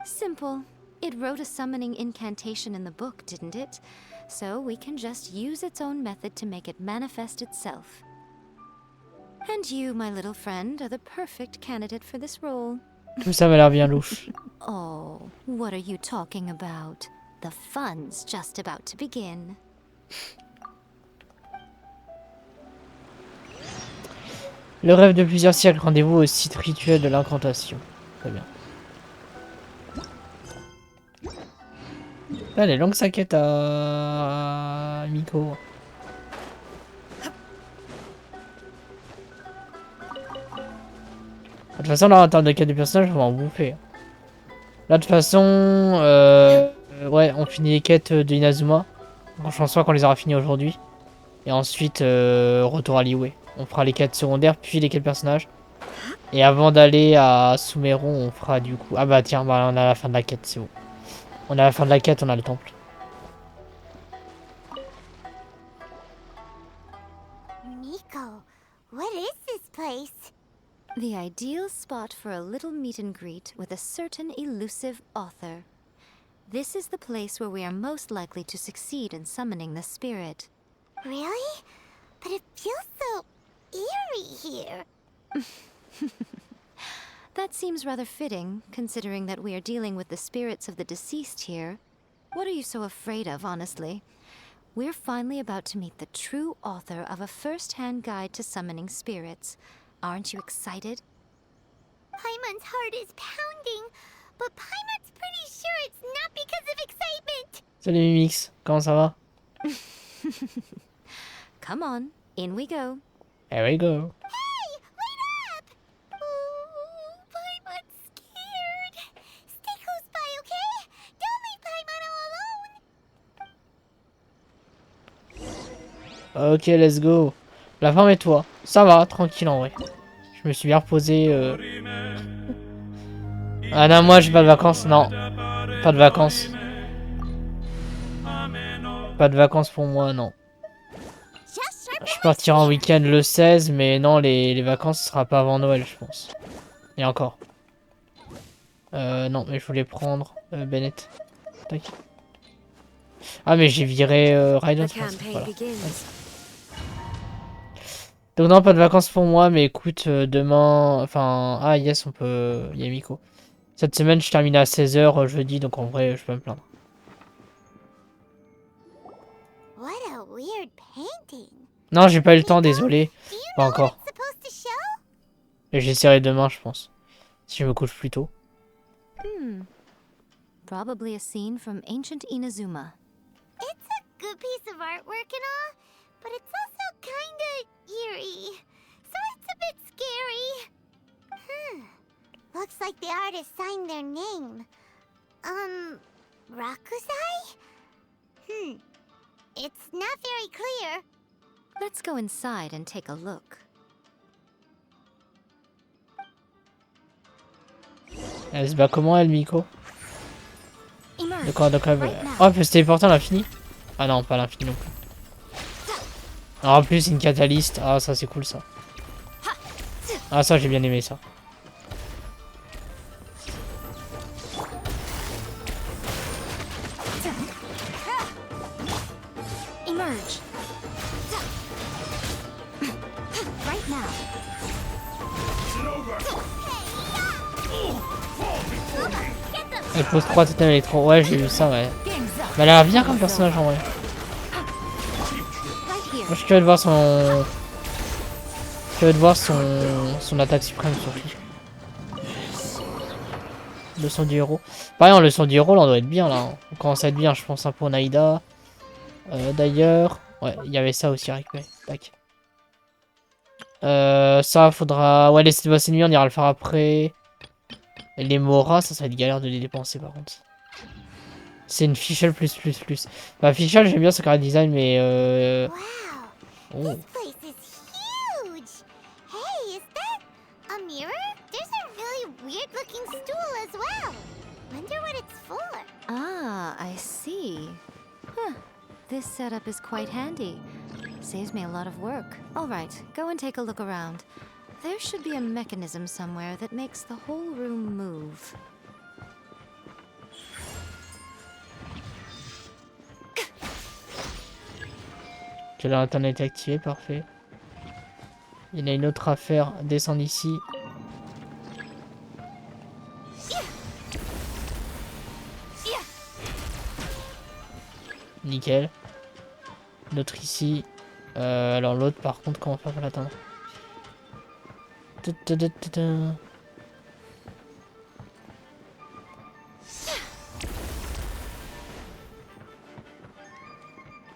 Simple. It wrote a summoning incantation in the book, didn't it? So we can just use its own method to make it manifest itself. And you, my little friend, are the perfect candidate for this role. Tout ça m'a l'air bien louche. Oh, what are you talking about? The fun's just about to begin. Le rêve de plusieurs siècles, rendez-vous au site rituel de l'incantation. Très bien. Là, elle est longue sa quête à Miko. De toute façon, là, en termes de quête de personnage, on va en bouffer. Là, de toute façon, ouais, on finit les quêtes de Inazuma. Je pense pas qu'on les aura finies aujourd'hui. Et ensuite, retour à Liyue. On fera les quêtes secondaires, puis les quêtes personnages. Et avant d'aller à Sumeron, on fera du coup... Ah bah tiens, bah, on a la fin de la quête, c'est bon. On a la fin de la quête, on a le temple. Nico, what is this place? The ideal spot for a little meet and greet with a certain elusive author. This is the place where we are most likely to succeed in summoning the spirit. Really? But it feels so eerie here. That seems rather fitting, considering that we are dealing with the spirits of the deceased here. What are you so afraid of, honestly? We're finally about to meet the true author of a first-hand guide to summoning spirits. Aren't you excited? Paimon's heart is pounding, but Paimon's pretty sure it's not because of excitement. Salut Mimix, comment ça va? Come on, in we go. Here we go. Hey, wait up! Ooh, Paimon's scared. Stay close by, okay? Don't leave Paimon all alone. Ok, let's go. La femme et toi. Ça va, tranquille en vrai. Je me suis bien reposé. Ah non, moi j'ai pas de vacances, non. Pas de vacances. Pas de vacances pour moi, non. Je partirai en week-end le 16, mais non, les vacances ce sera pas avant Noël, je pense. Et encore. Non, mais je voulais prendre Bennett. Tac. Ah, mais j'ai viré Raiden. Voilà. Donc non, pas de vacances pour moi, mais écoute, demain... Enfin, ah yes, on peut... Il y a Miko. Cette semaine, je termine à 16h jeudi, donc en vrai, je peux me plaindre. What a weird painting. Non, j'ai pas eu le temps, désolé. Pas encore. It's supposed to show? Et j'essaierai demain, je pense. Si je me couche plus tôt. Probably a scene from ancient Inazuma. It's a good piece of artwork and all, but it's also kinda eerie. So it's a bit scary. Looks like the artist signed their name. Rakusai? It's not very clear. Let's go inside and take a look. Elle se bat comment, elle, Miko? Emerge. Donc, oh, elle peut se téléporter à l'infini? Ah non, pas à l'infini non plus. Alors, en plus, une catalyste. Ah, ça, c'est cool, ça. Ah, ça, j'ai bien aimé, ça. Emerge. Right now. Elle pose 3 totems électro. Ouais, j'ai vu ça, ouais. Mais elle a l'air bien comme personnage, en vrai. Moi, je suis curieux de voir son... son attaque suprême, surtout. Leçon du héros. Pareil, en leçon du héros, là, on doit être bien, là. On commence à être bien, je pense, un peu pour Naïda. D'ailleurs... Ouais, il y avait ça aussi à récupérer. Tac. Ça, faudra... Ouais, les boss ennemis, on ira le faire après. Et les Moras, ça va être galère de les dépenser, par contre. C'est une fichelle plus. Bah, fichelle, j'aime bien ce carré design, mais... Wow, this place is huge. Hey, is that a mirror? There's a really weird-looking stool as well. Wonder what it's for. Ah, I see. Huh. This setup is quite handy. Saves me a lot of work. All right, go and take a look around. There should be a mechanism somewhere that makes the whole room move. Que l'internet est activé, parfait. Il y en a une autre à faire. Descendre ici. Nickel. Une autre ici. Alors l'autre, par contre, comment faire pour l'atteindre?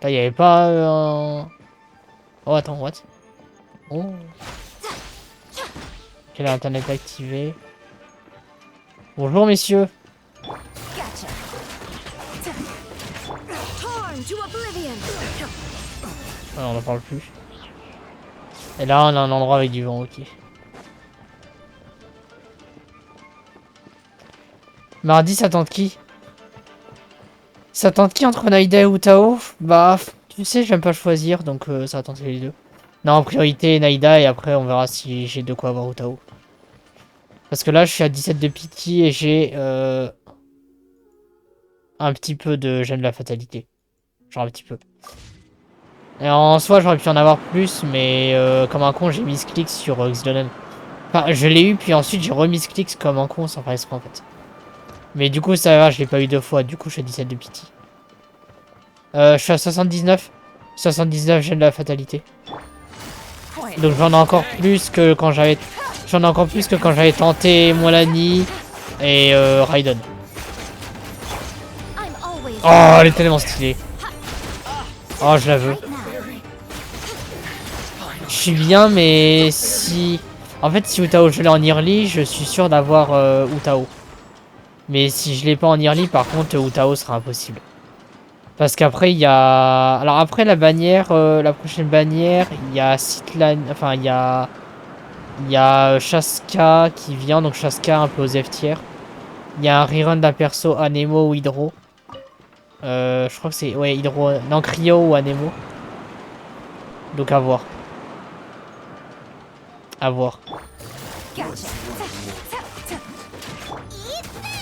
Il n'y avait pas un... Oh, attends, what? Oh. Quel internet activé? Bonjour, messieurs. Ah, on n'en parle plus. Et là, on a un endroit avec du vent, ok. Mardi, ça tente qui? Ça tente qui entre Naïda et Utao? Bah, tu sais, j'aime pas choisir, donc ça va tenter les deux. Non, en priorité, Naïda, et après, on verra si j'ai de quoi avoir Utao. Parce que là, je suis à 17 de pitié et j'ai un petit peu de gêne de la fatalité. Genre un petit peu. Et en soi, j'aurais pu en avoir plus, mais comme un con, j'ai mis ce clic sur Xdonen. Enfin, je l'ai eu, puis ensuite, j'ai remis ce clic comme un con sans faire exprès, en fait. Mais du coup, ça va, je l'ai pas eu deux fois, du coup, je suis à 17 de pitié. Je suis à 79. 79, gêne de la fatalité. Donc j'en ai encore plus que quand j'avais... J'en ai encore plus que quand j'avais tenté Molani et Raiden. Oh, elle est tellement stylée. Oh, je la veux. Je suis bien, mais si... En fait, si Utao je l'ai en early, je suis sûr d'avoir Utao. Mais si je l'ai pas en early, par contre, Utao sera impossible. Parce qu'après, il y a... Alors après la bannière, la prochaine bannière, il y a Citlan... Enfin, il y a... Il y a Shaska qui vient, donc Shaska un peu aux F tiers. Il y a un rerun d'un perso Anemo ou Hydro. Je crois que c'est... Ouais, Hydro... Non, Cryo ou Anemo. Donc à voir. À voir.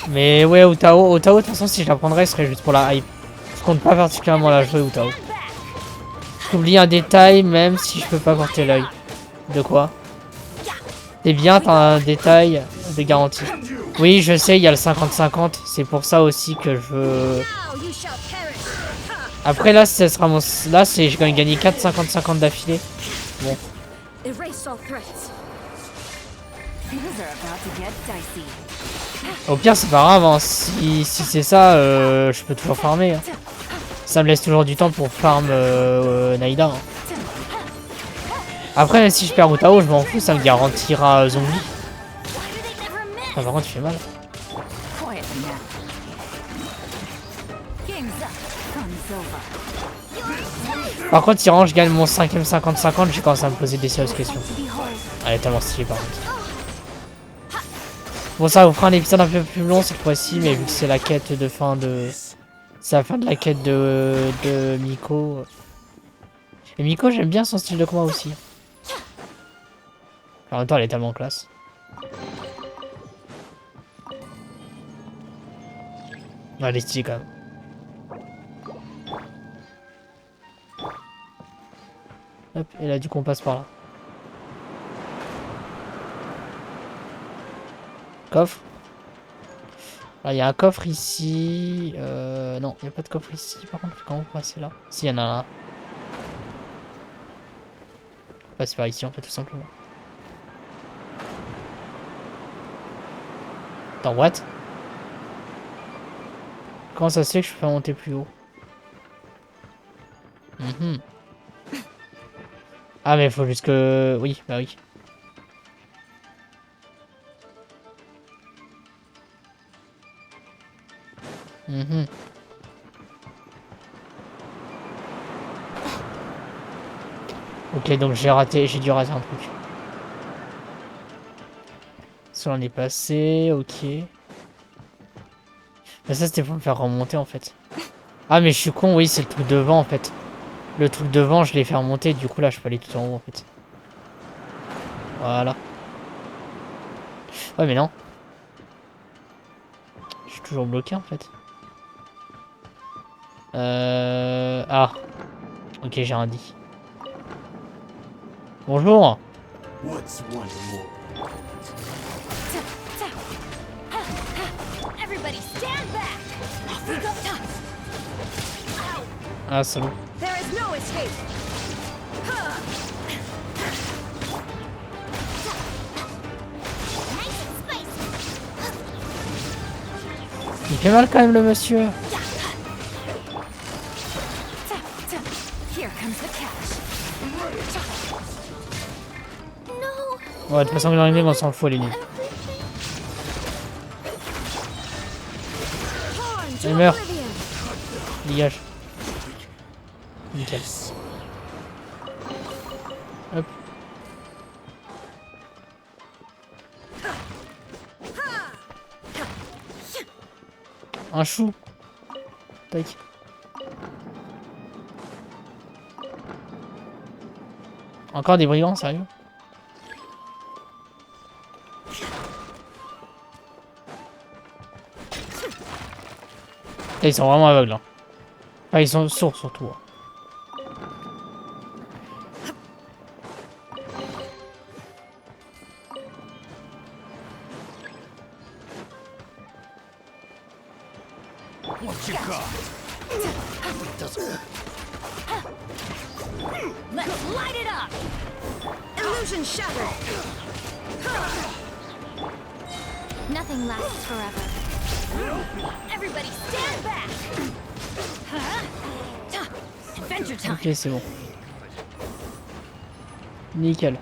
Mais ouais, Utao, de toute façon, si je la prendrais, ce serait juste pour la hype. Je compte pas particulièrement la jouer, Utao. J'oublie un détail, même si je peux pas porter l'œil. De quoi? C'est bien, t'as un détail de garantie. Oui, je sais, il y a le 50-50. C'est pour ça aussi que je veux... Après, là, ce sera mon... Là, c'est je gagne gagner 4 50-50 d'affilée. Bon. Au pire, c'est pas grave. Hein. Si c'est ça, je peux toujours farmer. Hein. Ça me laisse toujours du temps pour farm Naïda. Hein. Après, même si je perds Utao, je m'en fous, ça me garantira zombie. Ah, par contre, il fait mal. Par contre, Iran, je gagne mon 5ème 50-50, j'ai commencé à me poser des sérieuses questions. Elle est tellement stylée, par contre. Bon, ça vous fera un épisode un peu plus long cette fois-ci, mais vu que c'est la quête de fin de... C'est la fin de la quête de Miko. Et Miko, j'aime bien son style de combat aussi. En même temps, elle est tellement classe. Ouais, elle est stylée quand même. Hop, et là, du coup, on passe par là. Coffre. Là, il y a un coffre ici. Non, il n'y a pas de coffre ici. Par contre, comment on passer là? Si, il y en a un. On passe par ici, en fait, tout simplement. Attends, what? Comment ça se fait que je peux pas monter plus haut? Ah, mais il faut juste que... Oui, bah oui. Ok, donc j'ai dû rater un truc. Ça on est passé, ok. Mais ça c'était pour me faire remonter en fait. Ah mais je suis con, oui c'est le truc devant en fait. Le truc devant je l'ai fait remonter, du coup là je peux aller tout en haut en fait. Voilà. Ouais mais non. Je suis toujours bloqué en fait. Ah. Ok j'ai un dit. Bonjour. Ah salaud. Il fait mal quand même le monsieur. Ouais, de toute façon, dans les mecs, on s'en fout, les nuls. Il meurt. Dégage. Nickel. Hop. Un chou. Tac. Encore des brigands, sérieux? Là, ils sont vraiment aveugles. Hein. Enfin, ils sont sourds surtout. Hein. What you got? Let's light it up! Illusion shattered! Nothing lasts forever. Everybody stand back! Adventure time! Ok, c'est bon. Nickel.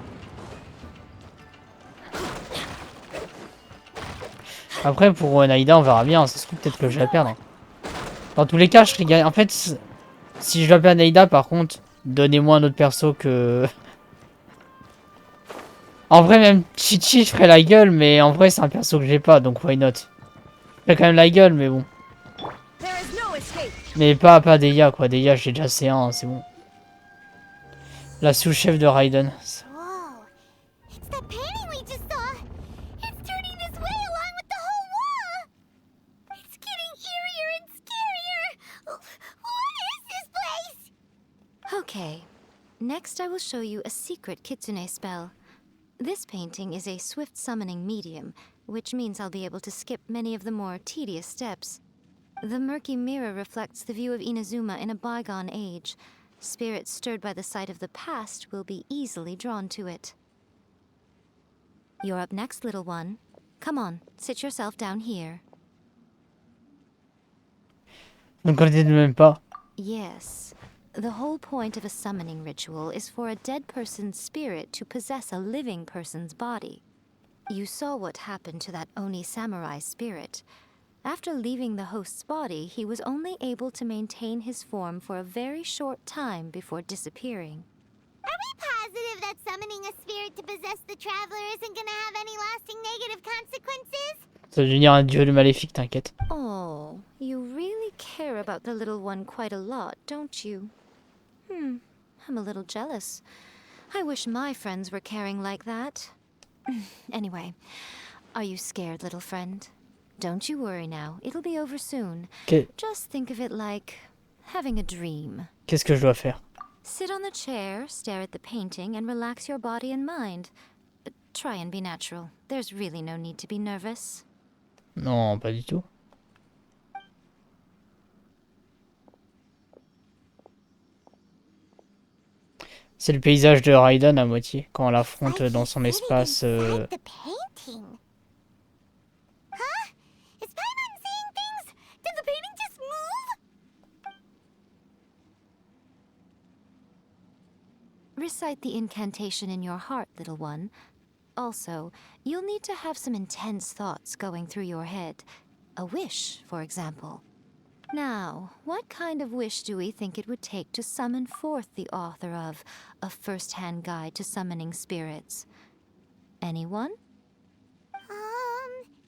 Après, pour Naïda, on verra bien. Ça se trouve peut-être que je vais la perdre. Dans tous les cas, je serais gagné. En fait, si je dois perdre Naïda, par contre, donnez-moi un autre perso que... En vrai, même Chichi, je ferais la gueule, mais en vrai, c'est un perso que j'ai pas, donc why not? Je ferais quand même la gueule, mais bon. Mais pas Deia, quoi. Deia, j'ai déjà C1, c'est bon. La sous-chef de Raiden. Whoa. It's that painting we just saw. It's turning this way along with the whole wall. It's getting eerier and scarier. What is this place? Okay. Next, I will show you a secret kitsune spell. This painting is a swift summoning medium, which means I'll be able to skip many of the more tedious steps. The murky mirror reflects the view of Inazuma in a bygone age. Spirits stirred by the sight of the past will be easily drawn to it. You're up next, little one. Come on, sit yourself down here. Donc on était de même pas. Yes. The whole point of a summoning ritual is for a dead person's spirit to possess a living person's body. You saw what happened to that Oni samurai spirit. After leaving the host's body, he was only able to maintain his form for a very short time before disappearing. Are we positive that summoning a spirit to possess the traveler isn't gonna have any lasting negative consequences? Ça va devenir un dieu de maléfique, t'inquiète. Oh, you really care about the little one quite a lot, don't you? I'm a little jealous. I wish my friends were caring like that. Anyway, are you scared, little friend? Don't you worry now, it'll be over soon. Just think of it like having a dream. Qu'est-ce que je dois faire? Sit on the chair, stare at the painting, and relax your body and mind. Try and be natural. There's really no need to be nervous. Non, pas du tout. C'est le paysage de Raiden à moitié, quand on l'affronte dans son espace... The painting. Huh? Is Paimon seeing things? Did the painting just move? Recite the incantation in your heart, little one. Also, you'll need to have some intense thoughts going through your head. A wish, for example. Now, what kind of wish do we think it would take to summon forth the author of A First-Hand Guide to Summoning Spirits? Anyone?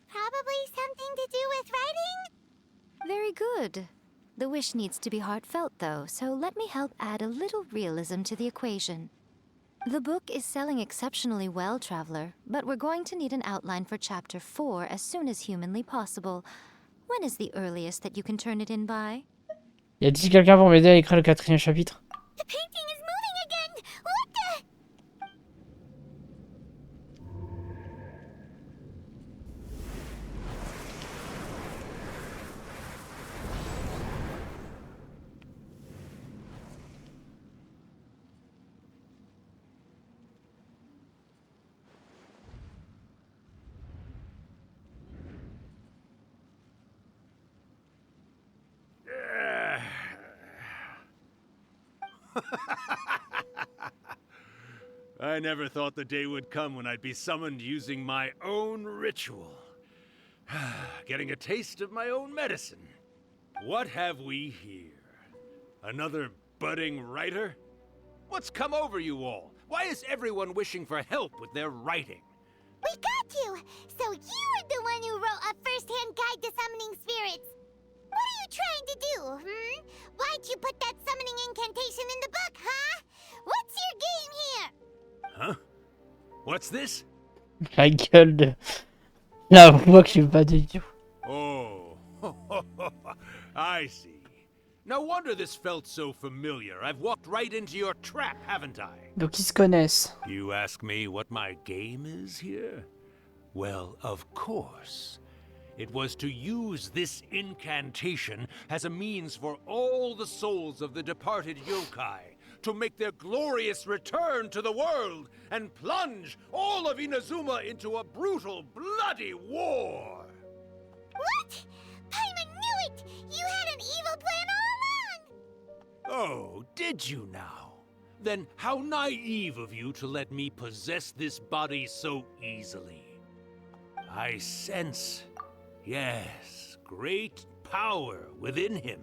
Probably something to do with writing? Very good. The wish needs to be heartfelt, though, so let me help add a little realism to the equation. The book is selling exceptionally well, Traveler, but we're going to need an outline for Chapter 4 as soon as humanly possible. When is the earliest that you can turn it in by? Y a-t-il quelqu'un pour m'aider à écrire le 4e chapitre? The painting is moving again! What the... I never thought the day would come when I'd be summoned using my own ritual. Getting a taste of my own medicine. What have we here? Another budding writer? What's come over you all? Why is everyone wishing for help with their writing? We got you! So you were the one who wrote A First-Hand Guide to Summoning Spirits! What are you trying to do, hmm? Why'd you put that summoning incantation in the book, huh? What's your game here? Huh? What's this? La gueule de... La voix que je pas du tout. Oh, I see. No wonder this felt so familiar. I've walked right into your trap, haven't I? Donc ils se connaissent. You ask me what my game is here? Well, of course. It was to use this incantation as a means for all the souls of the departed yokai to make their glorious return to the world and plunge all of Inazuma into a brutal, bloody war. What? Paimon knew it! You had an evil plan all along! Oh, did you now? Then how naive of you to let me possess this body so easily. I sense, yes, great power within him.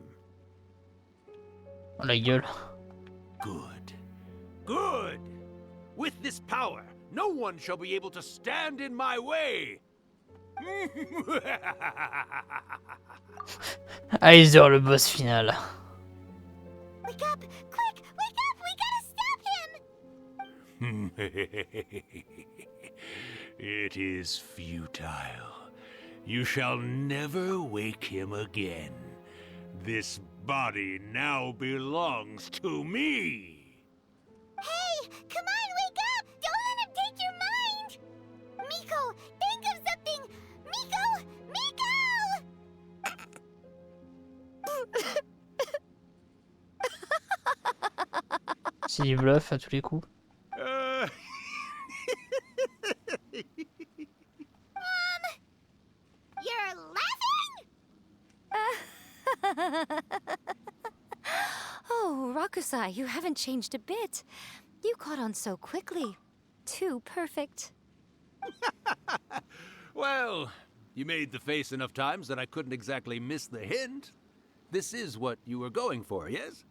Oh, la gueule. Good. Good! With this power, no one shall be able to stand in my way! Aether, le boss final. Wake up! Quick! Wake up! We gotta stop him! It is futile. You shall never wake him again. This body now belongs to me! Hey! Come on, wake up! Don't let him take your mind! Miko, think of something! Miko! Miko! C'est du bluff à tous les coups. You're laughing? Oh, Rakusai, you haven't changed a bit. You caught on so quickly. Too perfect. Well, you made the face enough times that I couldn't exactly miss the hint. This is what you were going for, yes?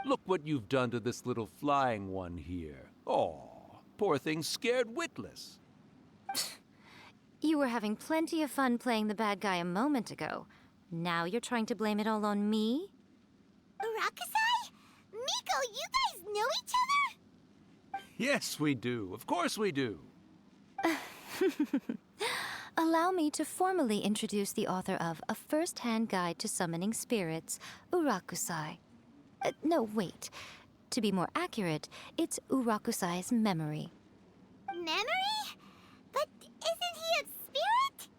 Look what you've done to this little flying one here. Oh, poor thing's scared witless. You were having plenty of fun playing the bad guy a moment ago. Now you're trying to blame it all on me? Rakusai? Miko, you guys know each other? Yes, we do. Of course we do. Allow me to formally introduce the author of A First-Hand Guide to Summoning Spirits, Urakusai. No, wait. To be more accurate, it's Urakusai's memory. Memory? But isn't he a spirit?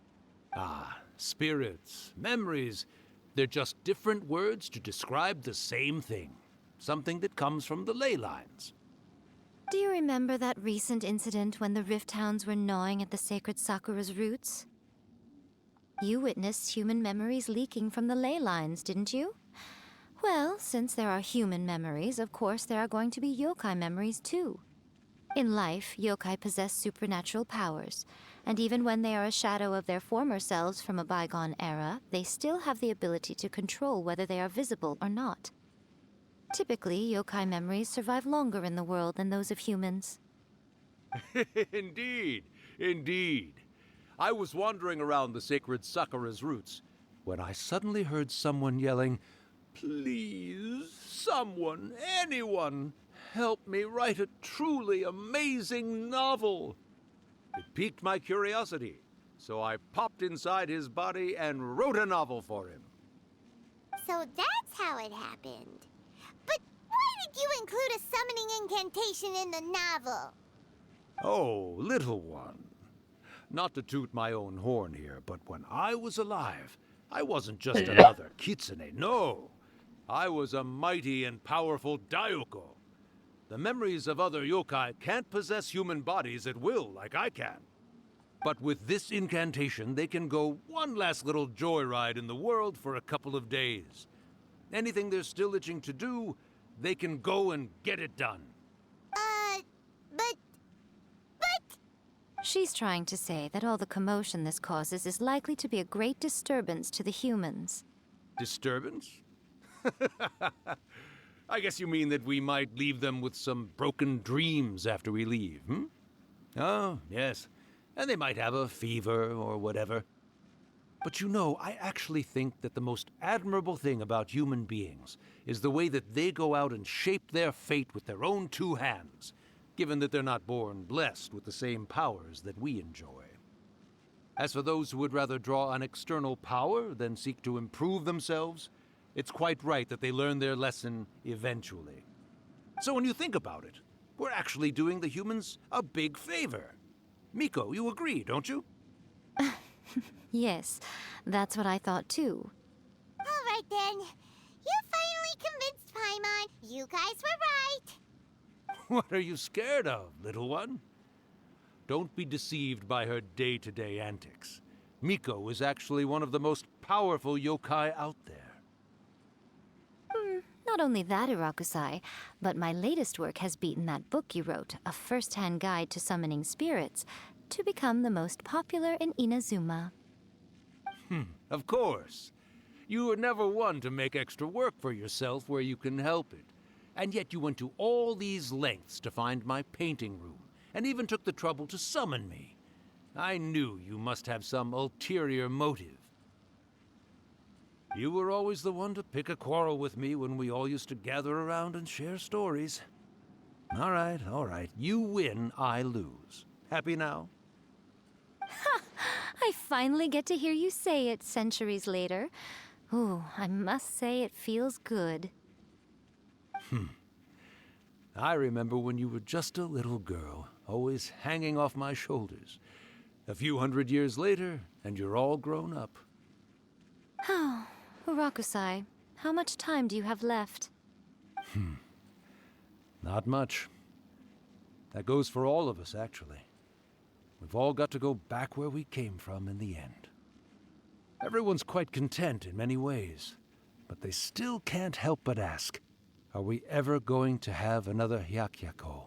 Ah, spirits, memories. They're just different words to describe the same thing. Something that comes from the ley lines. Do you remember that recent incident when the Rift Hounds were gnawing at the sacred Sakura's roots? You witnessed human memories leaking from the ley lines, didn't you? Well, since there are human memories, of course there are going to be yokai memories too. In life, yokai possess supernatural powers, and even when they are a shadow of their former selves from a bygone era, they still have the ability to control whether they are visible or not. Typically, yokai memories survive longer in the world than those of humans. Indeed, indeed. I was wandering around the sacred Sakura's roots when I suddenly heard someone yelling, "Please, someone, anyone, help me write a truly amazing novel." It piqued my curiosity, so I popped inside his body and wrote a novel for him. So that's how it happened. But why did you include a summoning incantation in the novel? Oh, little one. Not to toot my own horn here, but when I was alive, I wasn't just another kitsune, no. I was a mighty and powerful Daiyoko. The memories of other yokai can't possess human bodies at will like I can. But with this incantation, they can go one last little joyride in the world for a couple of days. Anything they're still itching to do, they can go and get it done. But... She's trying to say that all the commotion this causes is likely to be a great disturbance to the humans. Disturbance? I guess you mean that we might leave them with some broken dreams after we leave, hmm? Oh, yes. And they might have a fever or whatever. But you know, I actually think that the most admirable thing about human beings is the way that they go out and shape their fate with their own two hands, given that they're not born blessed with the same powers that we enjoy. As for those who would rather draw on external power than seek to improve themselves, it's quite right that they learn their lesson eventually. So when you think about it, we're actually doing the humans a big favor. Miko, you agree, don't you? Yes, that's what I thought too. All right then. You finally convinced Paimon. You guys were right. What are you scared of, little one? Don't be deceived by her day-to-day antics. Miko is actually one of the most powerful yokai out there. Not only that, Irakusai, but my latest work has beaten that book you wrote, A First-Hand Guide to Summoning Spirits, to become the most popular in Inazuma. Of course. You were never one to make extra work for yourself where you can help it. And yet you went to all these lengths to find my painting room, and even took the trouble to summon me. I knew you must have some ulterior motive. You were always the one to pick a quarrel with me when we all used to gather around and share stories. All right. You win, I lose. Happy now? I finally get to hear you say it centuries later. Ooh, I must say it feels good. I remember when you were just a little girl, always hanging off my shoulders. A few hundred years later, and you're all grown up. Oh, Urakusai, how much time do you have left? Not much. That goes for all of us, actually. We've all got to go back where we came from in the end. Everyone's quite content in many ways, but they still can't help but ask, are we ever going to have another Hyakyako?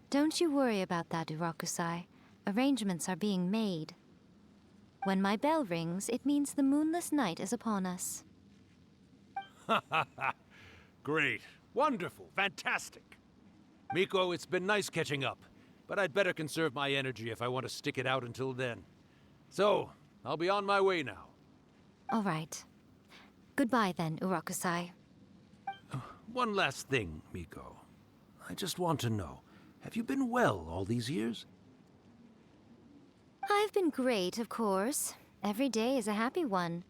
Don't you worry about that, Urakusai. Arrangements are being made. When my bell rings, it means the moonless night is upon us. Great. Wonderful. Fantastic. Miko, it's been nice catching up, but I'd better conserve my energy if I want to stick it out until then. So, I'll be on my way now. All right. Goodbye then, Urakusai. One last thing, Miko. I just want to know, have you been well all these years? I've been great, of course. Every day is a happy one.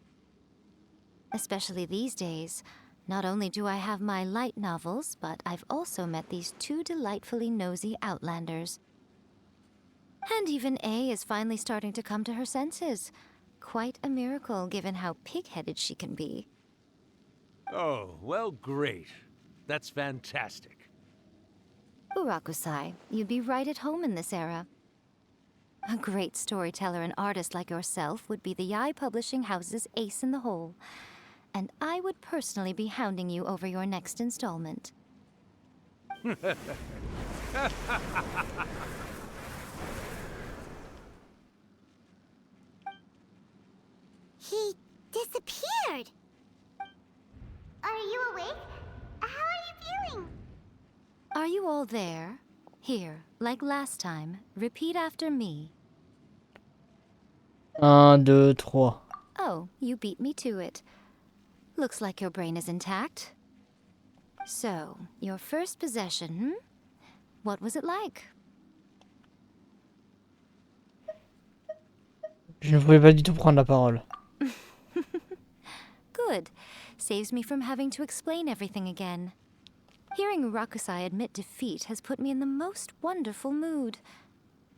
Especially these days. Not only do I have my light novels, but I've also met these two delightfully nosy outlanders. And even A is finally starting to come to her senses. Quite a miracle, given how pig-headed she can be. Oh, well, great. That's fantastic. Urakusai, you'd be right at home in this era. A great storyteller and artist like yourself would be the Yae Publishing House's ace in the hole. And I would personally be hounding you over your next installment. He disappeared. Are you awake? How are you feeling? Are you all there? Here, like last time, repeat after me. 1, 2, 3. Oh, you beat me to it. Looks like your brain is intact. So, your first possession, What was it like? Je ne pouvais pas du tout prendre la parole. Good. Saves me from having to explain everything again. Hearing Urakusai admit defeat has put me in the most wonderful mood.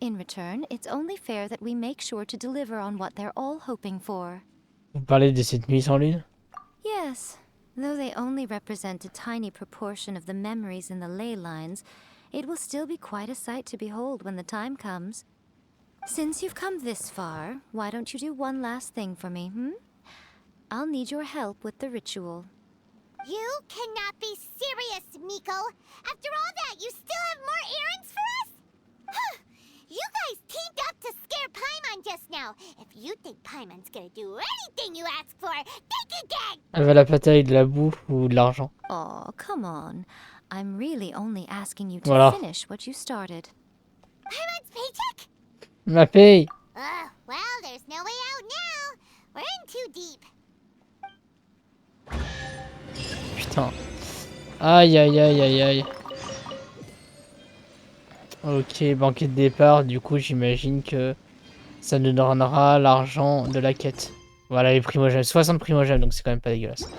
In return, it's only fair that we make sure to deliver on what they're all hoping for. Vous parlez de cette nuit sans lune? Yes, though they only represent a tiny proportion of the memories in the ley lines, it will still be quite a sight to behold when the time comes. Since you've come this far, why don't you do one last thing for me, I'll need your help with the ritual. You cannot be serious, Miko. After all that, you still have more errands for us? You guys teamed up to scare Paimon just now. If you think Paimon's gonna do anything you ask for, think again! Elle va la plâter avec de la boue ou de l'argent. Oh, come on. I'm really only asking you to Voilà. finish what you started. Paimon's paycheck? Ma paye! Well, Well, there's no way out now. We're in too deep. Putain. Aïe aïe aïe aïe aïe. Ok, banquet de départ, du coup j'imagine que ça nous donnera l'argent de la quête. Voilà les primogènes, 60 primogènes, donc c'est quand même pas dégueulasse.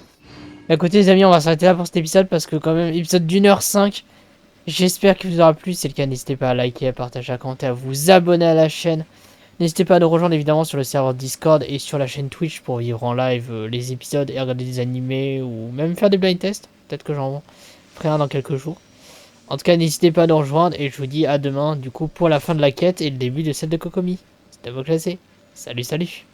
Bah, écoutez les amis, on va s'arrêter là pour cet épisode parce que quand même, épisode d'1h05. J'espère qu'il vous aura plu, si c'est le cas n'hésitez pas à liker, à partager, à commenter, à vous abonner à la chaîne. N'hésitez pas à nous rejoindre évidemment sur le serveur Discord et sur la chaîne Twitch pour vivre en live les épisodes et regarder des animés ou même faire des blind tests. Peut-être que j'en ferai un dans quelques jours. En tout cas, n'hésitez pas à nous rejoindre et je vous dis à demain du coup pour la fin de la quête et le début de celle de Kokomi. C'était à vous classer. Salut, salut.